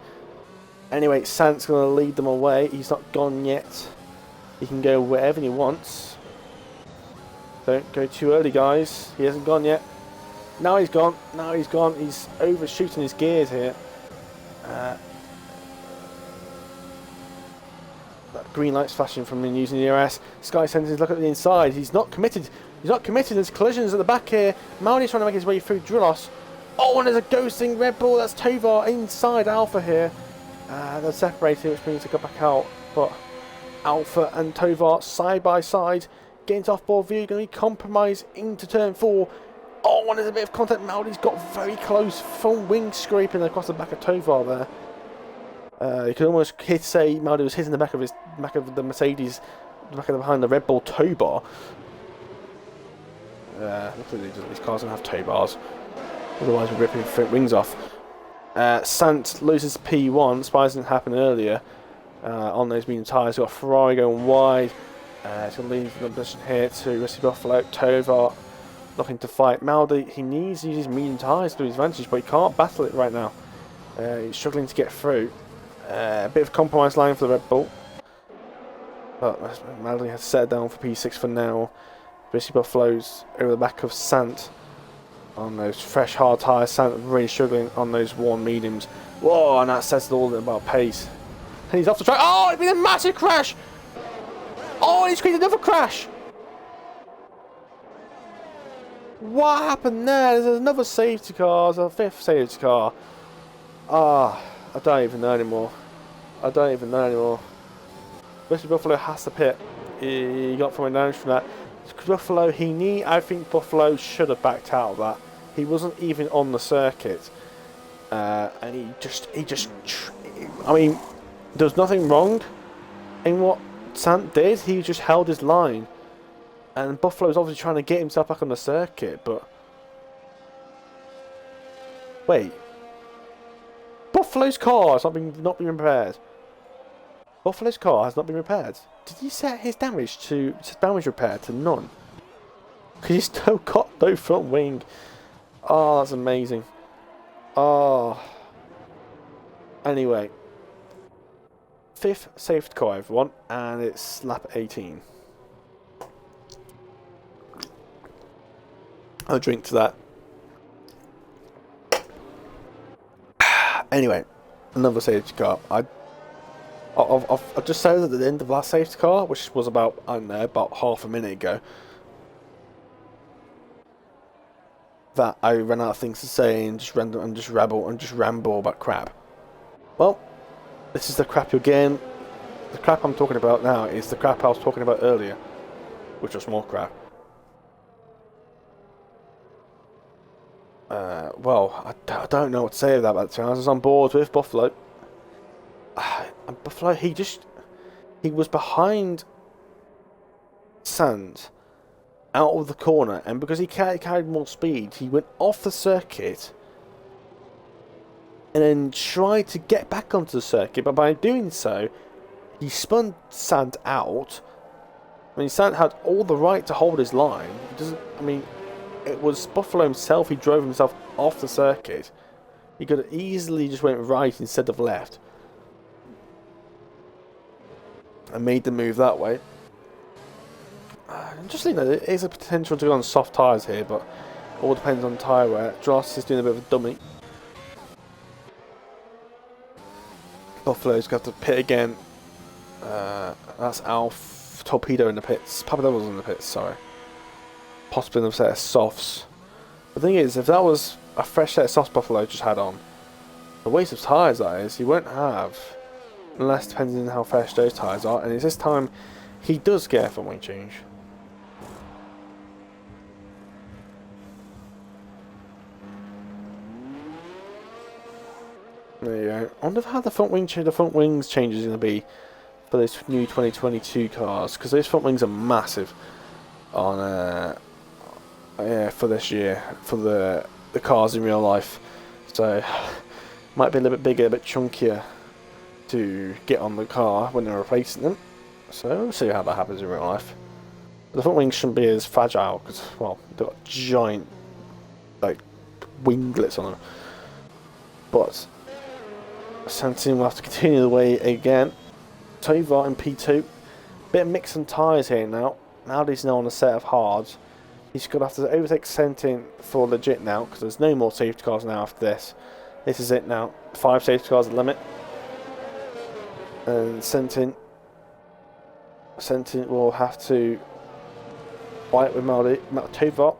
Anyway, Sant's going to lead them away. He's not gone yet. He can go wherever he wants. Don't go too early, guys. He hasn't gone yet. Now he's gone. Now he's gone. He's overshooting his gears here. That green light's flashing from him using the ERS. Sky Sentinels look at the inside. He's not committed. He's not committed. There's collisions at the back here. Maldi's trying to make his way through Drillos. Oh, and there's a ghosting Red Bull. That's Tovar inside Alpha here. They're separated, which means they go back out. But Alpha and Tovar side by side. Getting to off-board view. Going to be compromised into turn 4. Oh, and there's a bit of contact. Maldi's got very close. Full wing scraping across the back of Tovar there. You could almost say Maldi was hitting the back of the Mercedes, behind the Red Bull tow bar. Luckily these cars don't have tow bars. Otherwise we're ripping front wings off. Sant loses P1. Spies didn't happen earlier on those medium tyres. We've got Ferrari going wide. It's going to leave the position here to Ritzy Buffalo. Tovar looking to fight. Maldi, he needs to use his medium tyres to his advantage, but he can't battle it right now. He's struggling to get through. A bit of compromise line for the Red Bull. But Maldi has set down for P6 for now. Ritzy Buffalo's over the back of Sant on those fresh hard tyres. Sant really struggling on those worn mediums. Whoa, and that says it all about pace. And he's off the track. Oh, it's been a massive crash! Oh, he's created another crash! What happened there? There's another safety car. There's a fifth safety car. Ah, I don't even know anymore. I don't even know anymore. Mr. Buffalo has to pit. He got from announced from that. Buffalo, I think Buffalo should have backed out of that. He wasn't even on the circuit. And I mean, there was nothing wrong in what Sant did. He just held his line. And Buffalo's obviously trying to get himself back on the circuit, but... Wait. Buffalo's car has not been repaired. Buffalo's car has not been repaired. Did he set his damage repair to none? Because he's still got no front wing. Oh, that's amazing. Oh. Anyway. 5th safety car, everyone. And it's lap 18. I'll drink to that. Anyway. Another safety car. I've just said at the end of last safety car, which was about, I don't know, about half a minute ago, that I ran out of things to say and just ramble about crap. Well, this is the crap again. The crap I'm talking about now is the crap I was talking about earlier, which was more crap. Well, I don't know what to say about that. I was on board with Buffalo. And Buffalo, he was behind Sant out of the corner, and because he carried more speed, he went off the circuit and then tried to get back onto the circuit, but by doing so, he spun Sant out. I mean, Sant had all the right to hold his line. It was Buffalo himself, he drove himself off the circuit. He could have easily just went right instead of left. And made the move that way. I'm just thinking that there is a potential to go on soft tyres here, but it all depends on tyre wear. Dross is doing a bit of a dummy. Buffalo's got to pit again. That's Alf Torpedo in the pits. Papa Devil's in the pits, sorry. Possibly another set of softs. The thing is, if that was a fresh set of softs Buffalo just had on, the waste of tyres that is, he won't have. Unless depending on how fresh those tyres are. And it's this time he does get a front wing change. There you go. I wonder how the front wings change is going to be for those new 2022 cars, because those front wings are massive on for this year for the cars in real life. So might be a little bit bigger, a bit chunkier to get on the car when they're replacing them. So we'll see how that happens in real life. But the front wings shouldn't be as fragile because, well, they've got giant like winglets on them. But Santin will have to continue the way again. Tovar in P2. Bit of mix and tyres here now. Maldi's now on a set of hards. He's going to have to overtake Sentin for legit now because there's no more safety cars now after this. This is it now. 5 safety cars at limit. And Sentin will have to fight with Maldi. Tovar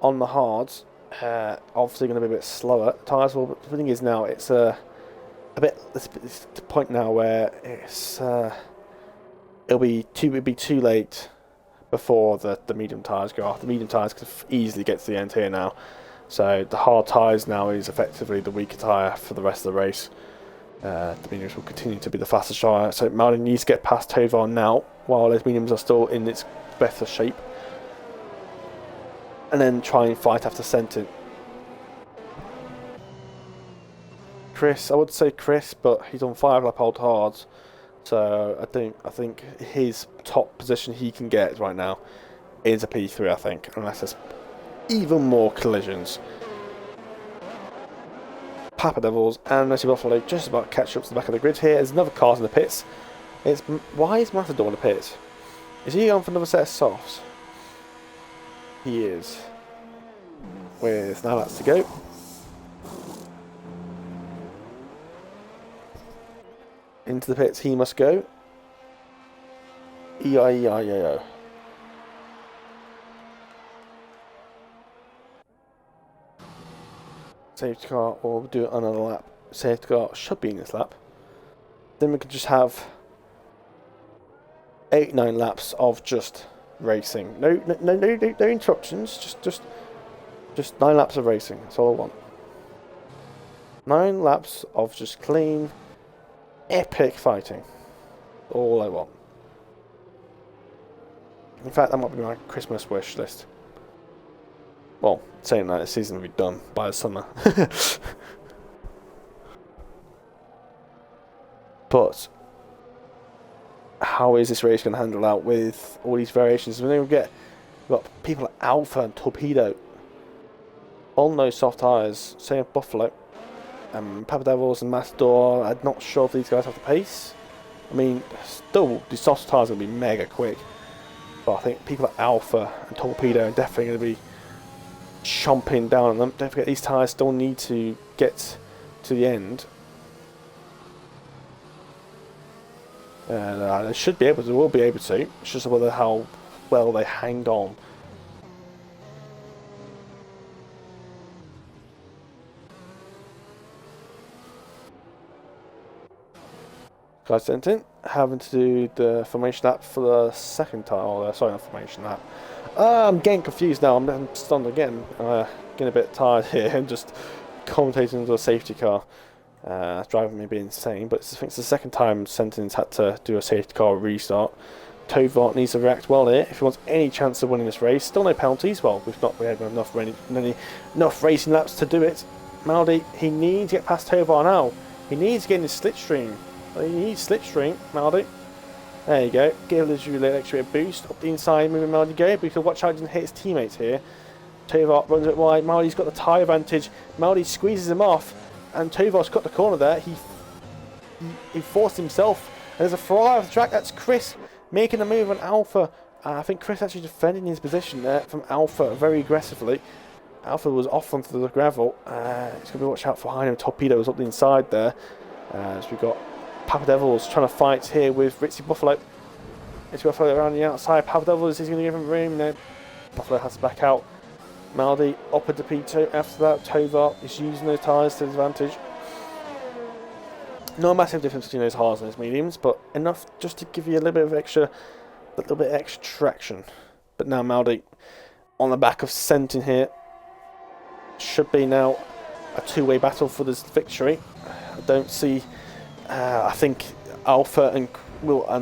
on the hards. Obviously going to be a bit slower. Tyres will. The thing is now it's it's the point now where it's it'll be too late before the medium tyres go off. The medium tyres could easily get to the end here now. So the hard tyres now is effectively the weaker tyre for the rest of the race. The mediums will continue to be the fastest tyre. So Maldi needs to get past Tovar now while those mediums are still in its better shape. And then try and fight after Sentin. Chris, I would say Chris, but he's on 5 lap old hards. So I think his top position he can get right now is a P3, I think, unless there's even more collisions. Papa Devils and Messi Buffalo just about catch up to the back of the grid here. There's another car in the pits. Why is Matador in the pits? Is he going for another set of softs? He is. With now laps to go. Into the pits he must go. E-I-E-I-O. Safety car, or we'll do another lap. Safety car should be in this lap. Then we could just have 8-9 laps of just racing. No interruptions. Just 9 laps of racing. That's all I want. 9 laps of just clean, epic fighting. All I want. In fact, that might be my Christmas wish list. Well, saying that, the season will be done by the summer. But how is this race going to handle out with all these variations? We've got people like Alpha and Torpedo on those soft tyres, same with Buffalo. Papa Devils and Matador, I'm not sure if these guys have the pace. I mean, still, the soft tyres are going to be mega quick. But I think people like Alpha and Torpedo are definitely going to be chomping down on them. Don't forget, these tyres still need to get to the end. And they should be able to, will be able to. It's just whether how well they hang on. Guys sent in, having to do the formation lap for the second time. Oh, sorry, not formation lap. I'm getting confused now. I'm stunned again. Getting a bit tired here and just commentating into a safety car. That's driving me a bit insane. But I think it's the second time Sentin's had to do a safety car restart. Tovart needs to react well here if he wants any chance of winning this race. Still no penalties. Well, we had enough racing laps to do it. Maldi, he needs to get past Tovar now. He needs to get in his slipstream. He needs slipstream, Maldi. There you go. Give the extra bit of boost up the inside, moving Maldi go. But you can watch out he doesn't hit his teammates here. Tovar runs a bit wide. Maldi's got the tyre advantage. Maldi squeezes him off, and Tovar's cut the corner there. He forced himself. And there's a fly off the track. That's Chris making a move on Alpha. I think Chris actually defending his position there from Alpha very aggressively. Alpha was off onto the gravel. He's going to be watch out for behind him. Torpedo was up the inside there. So we've got Papa Devils trying to fight here with Ritzy Buffalo. Ritzy Buffalo around the outside. Papa Devils is going to give him room. No, Buffalo has to back out. Maldi up into P2. After that, Tovar is using those tyres to his advantage. No massive difference between those hards and those mediums, but enough just to give you a little bit of extra traction. But now Maldi on the back of Sentin here. Should be now a two-way battle for this victory. I don't see. I think Alpha and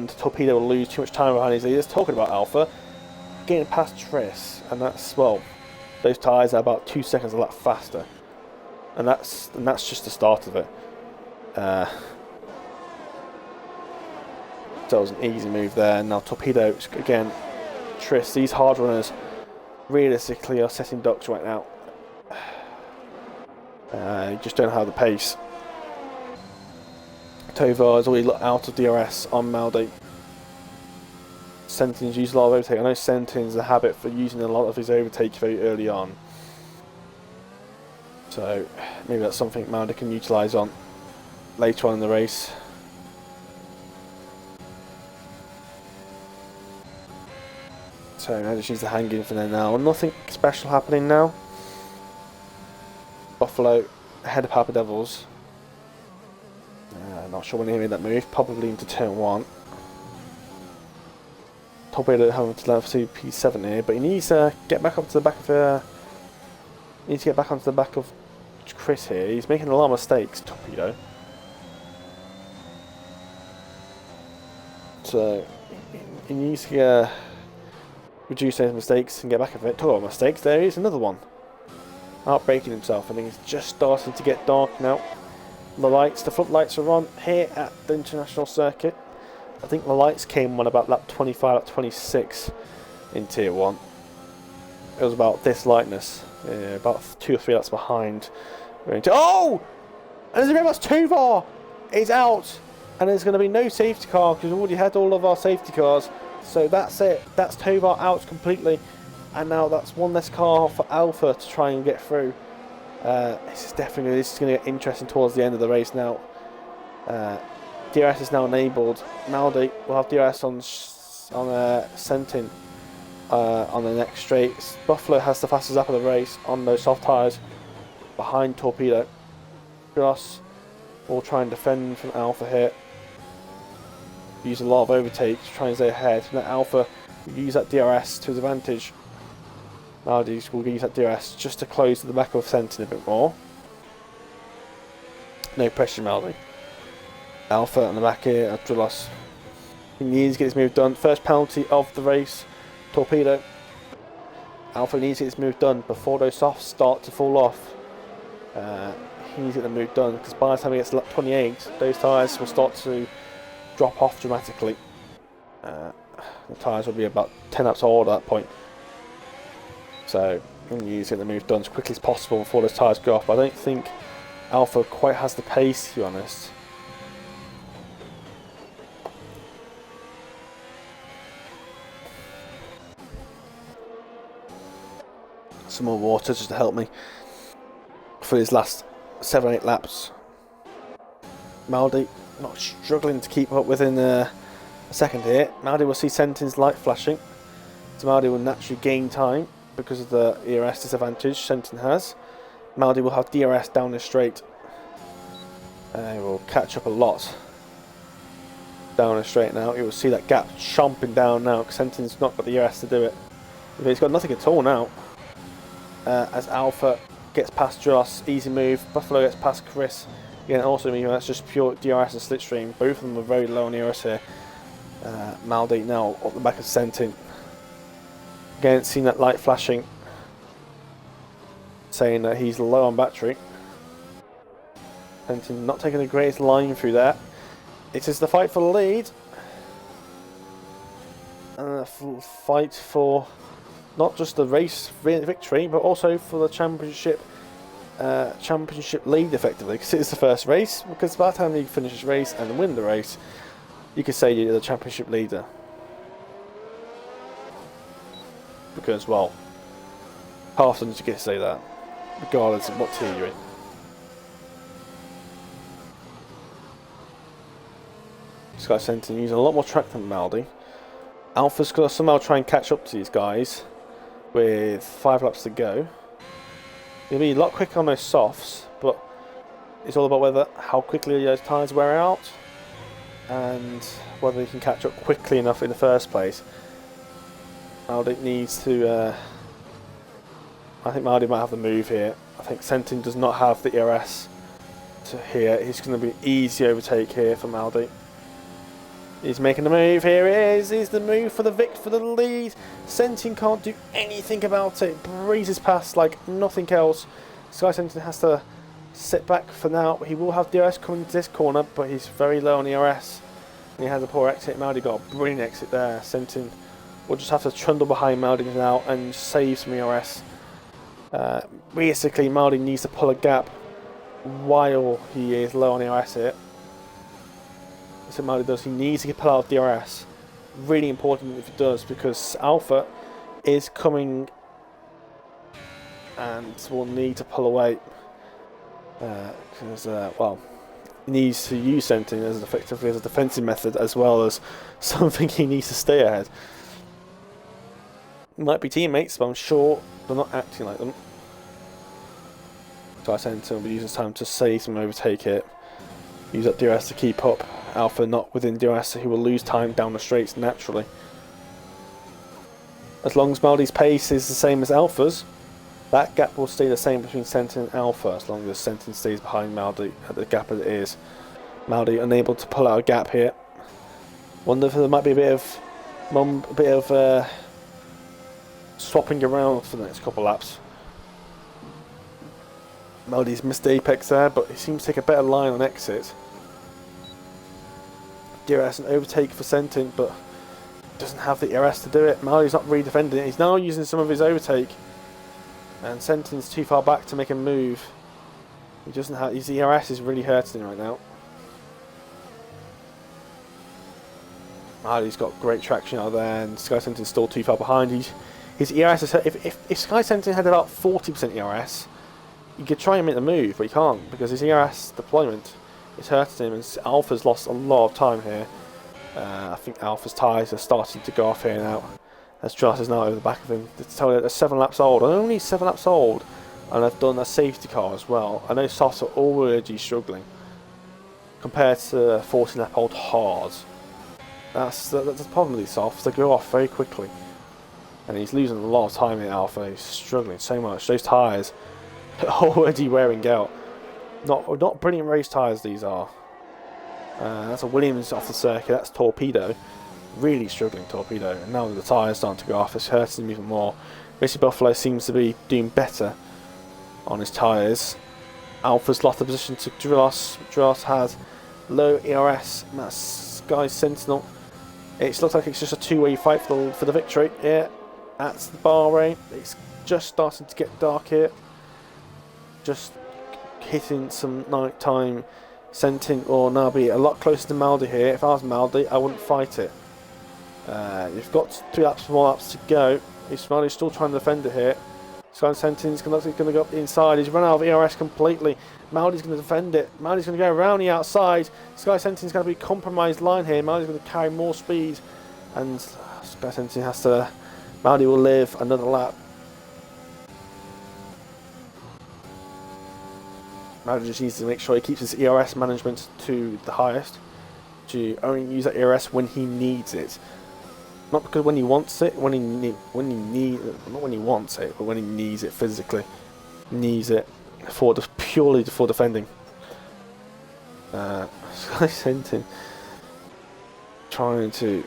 Torpedo will lose too much time behind these leaders. Talking about Alpha, getting past Triss, and that's, well, those tyres are about 2 seconds a lap faster, and that's just the start of it. So it was an easy move there. Now Torpedo again, Triss. These hard runners realistically are setting ducks right now. Just don't have the pace. Tovar has already out of DRS on Maldi. Sentin's used a lot of overtake. I know Sentin's a habit for using a lot of his overtake very early on. So maybe that's something Maldi can utilise on later on in the race. So I just use the hang in for there now. Nothing special happening now. Buffalo ahead of Papa Devils. Not sure when he made that move. Probably into turn 1. Torpedo having to level to P7 here, but he needs to get back up to the back of. Needs to get back onto the back of Chris here. He's making a lot of mistakes, Torpedo. So he needs to reduce those mistakes and get back of it. Talk about mistakes. There is another one. Outbreaking himself. I think it's just starting to get dark now. The front lights are on here at the international circuit. I think the lights came on about lap 25, lap 26 in Tier 1. It was about this lightness, about 2 or 3 laps behind. Oh! And as a that's Tovar is out, and there's going to be no safety car because we've already had all of our safety cars. So that's it. That's Tovar out completely, and now that's one less car for Alpha to try and get through. This is going to get interesting towards the end of the race now. DRS is now enabled. Maldi will have DRS on on Sentin on the next straight. Buffalo has the fastest lap of the race on those soft tyres behind Torpedo. Gross will try and defend from Alpha here. Use a lot of overtake to try and stay ahead. Let Alpha use that DRS to his advantage. Maldi will use that DRS just to close to the back of Sentin a bit more. No pressure, Maldi. Alpha on the back here at Drillos. He needs to get his move done. First penalty of the race. Torpedo. Alpha needs to get his move done before those softs start to fall off. He needs to get the move done because by the time he gets to lap 28, those tyres will start to drop off dramatically. The tyres will be about 10 laps old at that point. So he needs to get the move done as quickly as possible before those tyres go off. But I don't think Alpha quite has the pace, to be honest. Some more water just to help me for his last 7-8 laps. Maldi not struggling to keep up within a second here. Maldi will see Sentin's light flashing, so Maldi will naturally gain time because of the ERS disadvantage Sentin has. Maldi will have DRS down the straight. He will catch up a lot down the straight now. You will see that gap chomping down now because Sentin's not got the ERS to do it. He's got nothing at all now. As Alpha gets past Joss, easy move. Buffalo gets past Chris. Again, also that's just pure DRS and slipstream. Both of them are very low on ERS here. Maldi now up the back of Sentin. Again, seeing that light flashing, saying that he's low on battery. Sentin not taking the greatest line through there. It is the fight for the lead. And the fight for not just the race victory, but also for the championship lead, effectively, because it is the first race. Because by the time you finish this race and win the race, you could say you're the championship leader. Because, well, how often do you get to say that, regardless of what tier you're in? This guy's Sentin using a lot more track than Maldi. Alpha's got to somehow try and catch up to these guys with 5 laps to go. It'll be a lot quicker on those softs, but it's all about how quickly those tyres wear out and whether they can catch up quickly enough in the first place. Maldi needs to. I think Maldi might have the move here. I think Sentin does not have the ERS to here. It's going to be an easy overtake here for Maldi. He's making the move. Here it is. Here's the move for the lead. Sentin can't do anything about it. Breezes past like nothing else. Sky Sentin has to sit back for now. He will have DRS coming to this corner, but he's very low on ERS. And he has a poor exit. Maldi got a brilliant exit there. Sentin will just have to trundle behind Maldi now and save some ERS. Realistically, Maldi needs to pull a gap while he is low on ERS here. So Maldi does. He needs to pull out of DRS. Really important if he does, because Alpha is coming and will need to pull away. Because well, he needs to use Sentin as effectively as a defensive method, as well as something he needs to stay ahead. Might be teammates, but I'm sure they're not acting like them. So Sentin will be using time to save some overtake it. Use that DRS to keep up. Alpha not within DRS, so he will lose time down the straights naturally. As long as Maldi's pace is the same as Alpha's, that gap will stay the same between Sentin and Alpha, as long as Sentin stays behind Maldi at the gap as it is. Maldi unable to pull out a gap here. Wonder if there might be a bit of swapping around for the next couple of laps. Maldi's missed the apex there, but he seems to take a better line on exit. DRS and overtake for Sentin, but doesn't have the ERS to do it. Maldi's not really defending it. He's now using some of his overtake, and Sentin's too far back to make a move. He doesn't have. His ERS is really hurting him right now. Maldi's got great traction out there, and Sky Sentin's still too far behind. His ERS is. If Sky Sentin had about 40% ERS, he could try and make the move, but he can't because his ERS deployment is hurting him, and Alpha's lost a lot of time here. I think Alpha's tyres are starting to go off here now, as Joss is now over the back of him. They're 7 laps old, only 7 laps old, and I've done a safety car as well. I know softs are already struggling compared to 14 lap old hards. That's the problem with these softs, they go off very quickly. And he's losing a lot of time in Alpha, he's struggling so much. Those tyres are already wearing out. Not brilliant race tyres these are. That's a Williams off the circuit, that's Torpedo. Really struggling Torpedo. And now the tyres starting to go off, it's hurting him even more. Missy Buffalo seems to be doing better on his tyres. Alpha's lost the position to Dross. Dross has low ERS. That's Sky Sentinel. It looks like it's just a two-way fight for the victory. Yeah, that's the Bahrain. It's just starting to get dark here. Just hitting some nighttime. Sentin or Nabi a lot closer to Maldi here. If I was Maldi, I wouldn't fight it. You've got 3 laps, 4 laps to go. Maldi's still trying to defend it here. Sky Sentin's going to go up the inside. He's run out of ERS completely. Maldi's going to defend it. Maldi's going to go around the outside. Sky Sentin's going to be a compromised line here. Maldi's going to carry more speed. And Sky Sentin has to... Maldi will live another lap. Maldi just needs to make sure he keeps his ERS management to the highest. To only use that ERS when he needs it. Not because when he wants it, not when he wants it, but when he needs it physically. Needs it purely for defending. Sky Sentin trying to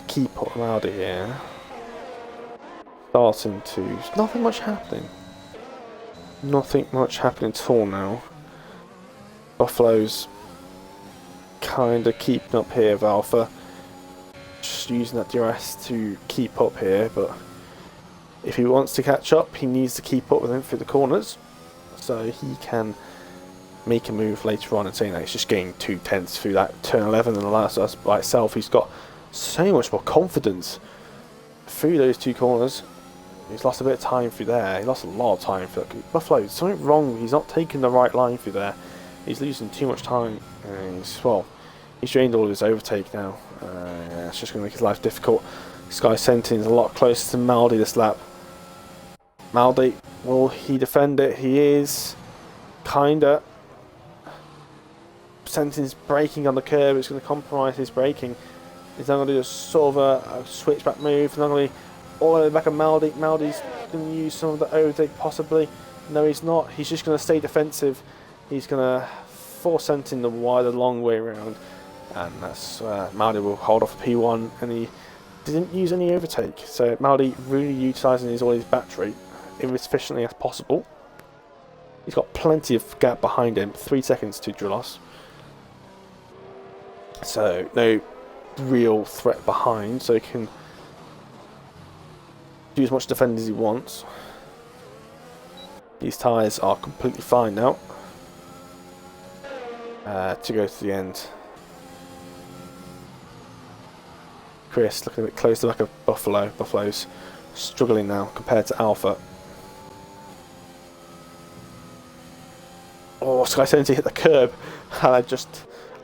keep up Maldi here. Starting to... Nothing much happening. Nothing much happening at all now. Buffalo's kind of keeping up here with Alpha. Just using that DRS to keep up here, but if he wants to catch up, he needs to keep up with him through the corners so he can make a move later on. And saying that he's just getting 2/10 through that turn 11 and the last by itself. He's got so much more confidence through those 2 corners. He's lost a bit of time through there. He lost a lot of time through that. Buffalo, there's something wrong. He's not taking the right line through there. He's losing too much time. And he's drained all of his overtake now. Yeah, it's just going to make his life difficult. Sky Sentin's a lot closer to Maldi this lap. Maldi, will he defend it? He is. Kinda. Sentin's braking on the curb. It's going to compromise his braking. He's now going to do a sort of a switchback move. Not going to be all the way back of Maldi. Maldi's going to use some of the overtake possibly. No, he's not. He's just going to stay defensive. He's going to force Sentin the long way around. And that's Maldi will hold off P1, and he didn't use any overtake. So Maldi really utilising all his battery as efficiently as possible. He's got plenty of gap behind him, 3 seconds to Drillos. So no real threat behind, so he can do as much defend as he wants. These tyres are completely fine now to go to the end. Chris looking a bit close to the back of Buffalo. Buffalo's struggling now compared to Alpha. Oh, Sky Sentinel hit the curb, and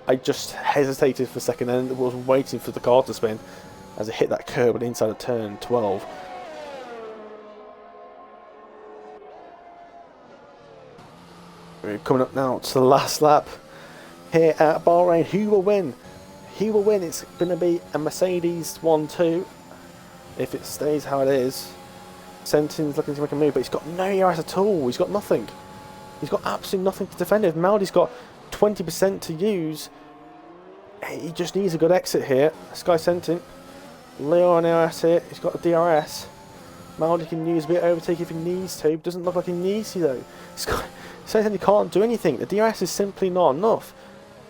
I just hesitated for a second and was waiting for the car to spin as it hit that curb and inside of turn 12. We're coming up now to the last lap here at Bahrain. Who will win? He will win. It's going to be a Mercedes 1-2 if it stays how it is. Sentin's looking to make a move, but he's got no ERS at all. He's got nothing. He's got absolutely nothing to defend. If Maldi's got 20% to use, he just needs a good exit here. Sky Sentin, Leo on ERS here. He's got a DRS. Maldi can use a bit of overtake if he needs to. Doesn't look like he needs to though. Sky Sentin can't do anything. The DRS is simply not enough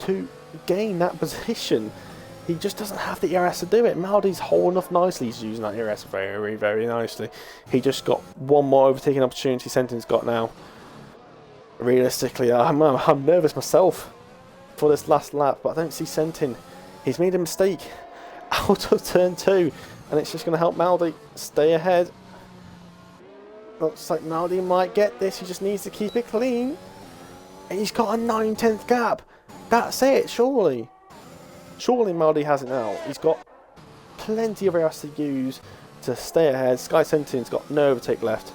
to gain that position. He just doesn't have the ERS to do it. Maldi's holding off nicely. He's using that ERS very, very nicely. He just got one more overtaking opportunity Sentin's got now. Realistically, I'm nervous myself for this last lap, but I don't see Sentin. He's made a mistake out of turn 2, and it's just going to help Maldi stay ahead. Looks like Maldi might get this. He just needs to keep it clean. And he's got a 9/10 gap. That's it, surely. Surely Maldi has it now. He's got plenty of areas to use to stay ahead. Sky Sentin's got no overtake left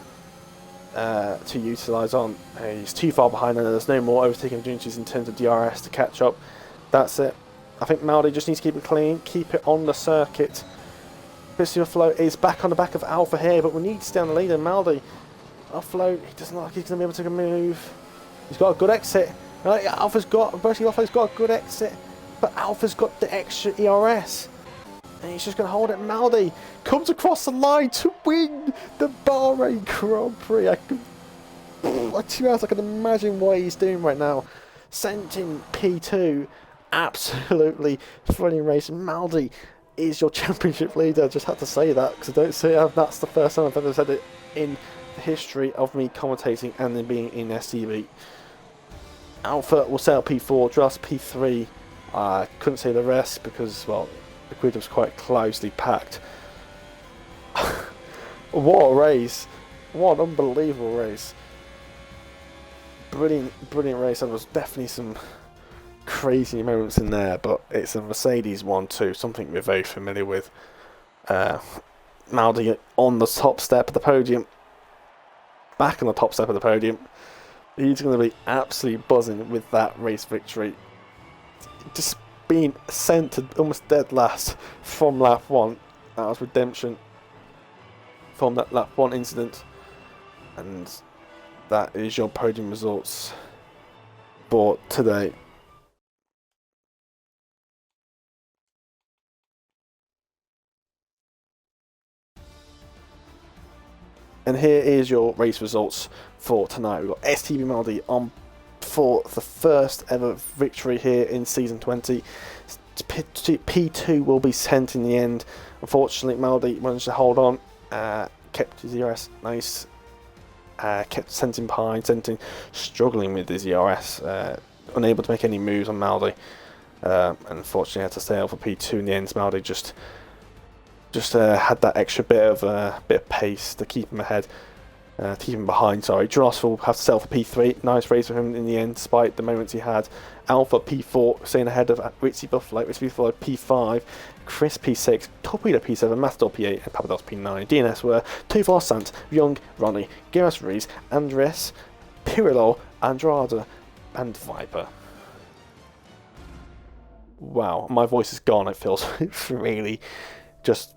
to utilise on. He's too far behind and there's no more overtaking opportunities in terms of DRS to catch up. That's it. I think Maldi just needs to keep it clean, keep it on the circuit. Christopher Flow is back on the back of Alpha here, but we need to stay on the leader. Maldi, Flow, he doesn't look like he's going to be able to take a move. He's got a good exit. Right, Alpha's got a good exit, but Alpha's got the extra ERS. And he's just going to hold it. Maldi comes across the line to win the Bahrain Grand Prix. I can imagine what he's doing right now. Sent in P2. Absolutely thrilling race. Maldi is your championship leader. I just had to say that because I don't see that's the first time I've ever said it in the history of me commentating and then being in STB. Alpha will sail P4, just P3. I couldn't say the rest because, well, the grid was quite closely packed. What a race. What an unbelievable race. Brilliant race. There was definitely some crazy moments in there, but it's a Mercedes one too, something we're very familiar with. Maldi on the top step of the podium. Back on the top step of the podium. He's going to be absolutely buzzing with that race victory. Just being sent to almost dead last from lap 1. That was redemption from that lap 1 incident. And that is your podium results for today. And here is your race results for tonight. We've got STB Maldi on for the first ever victory here in season 20. P2 will be sent in the end. Unfortunately, Maldi managed to hold on, kept his ERS nice, kept Sentin behind. Sentin struggling with his ERS, unable to make any moves on Maldi. Unfortunately, had to stay out for P2 in the end. Maldi just had that extra bit of pace to keep him ahead, to keep him behind. Sorry, Dross will have to settle for P3. Nice race for him in the end, despite the moments he had. Alpha P4, staying ahead of Ritzy Buffalo. Ritzy Buffalo P5, Chris P6, Torpedo P7, Matador P8, and Papados P9. DNS were Tuvar Sant, Young, Ronnie, Giras Rees, Andres, Pirillo, Andrada, and Viper. Wow, my voice is gone. It feels really just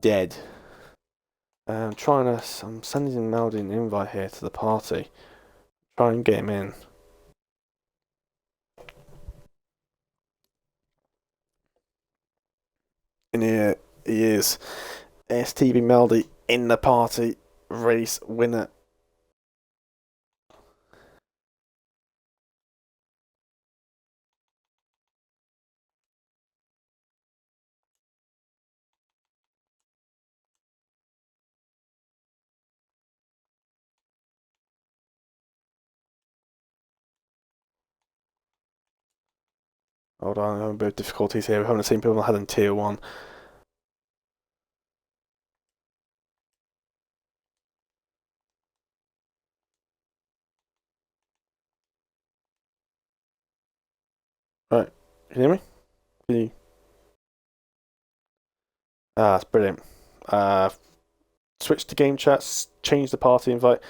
dead. I'm sending Maldi an invite here to the party. Try and get him in. And here he is. STB Maldi in the party. Race winner. Hold on, I'm having a bit of difficulties here. We're having the same people I had in tier 1. Right, can you hear me? Can you? That's brilliant. Switch to game chats, change the party invite.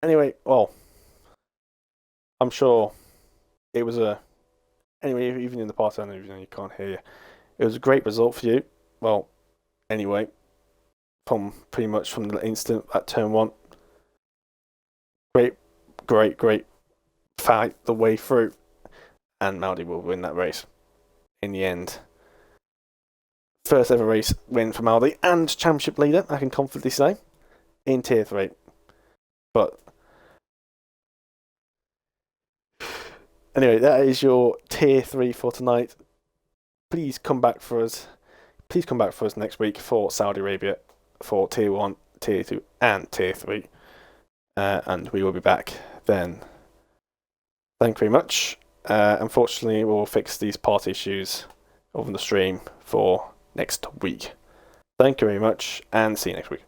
Anyway, well, I'm sure it was a... Anyway, even in the party, I know you can't hear you. It was a great result for you. Well, anyway, pretty much from the instant at turn 1. Great fight the way through. And Maldi will win that race in the end. First ever race win for Maldi and championship leader, I can confidently say, in tier 3. But anyway, that is your tier 3 for tonight. Please come back for us. Please come back for us next week for Saudi Arabia for tier 1, tier 2, and tier 3. And we will be back then. Thank you very much. Unfortunately, we'll fix these party issues over the stream for next week. Thank you very much, and see you next week.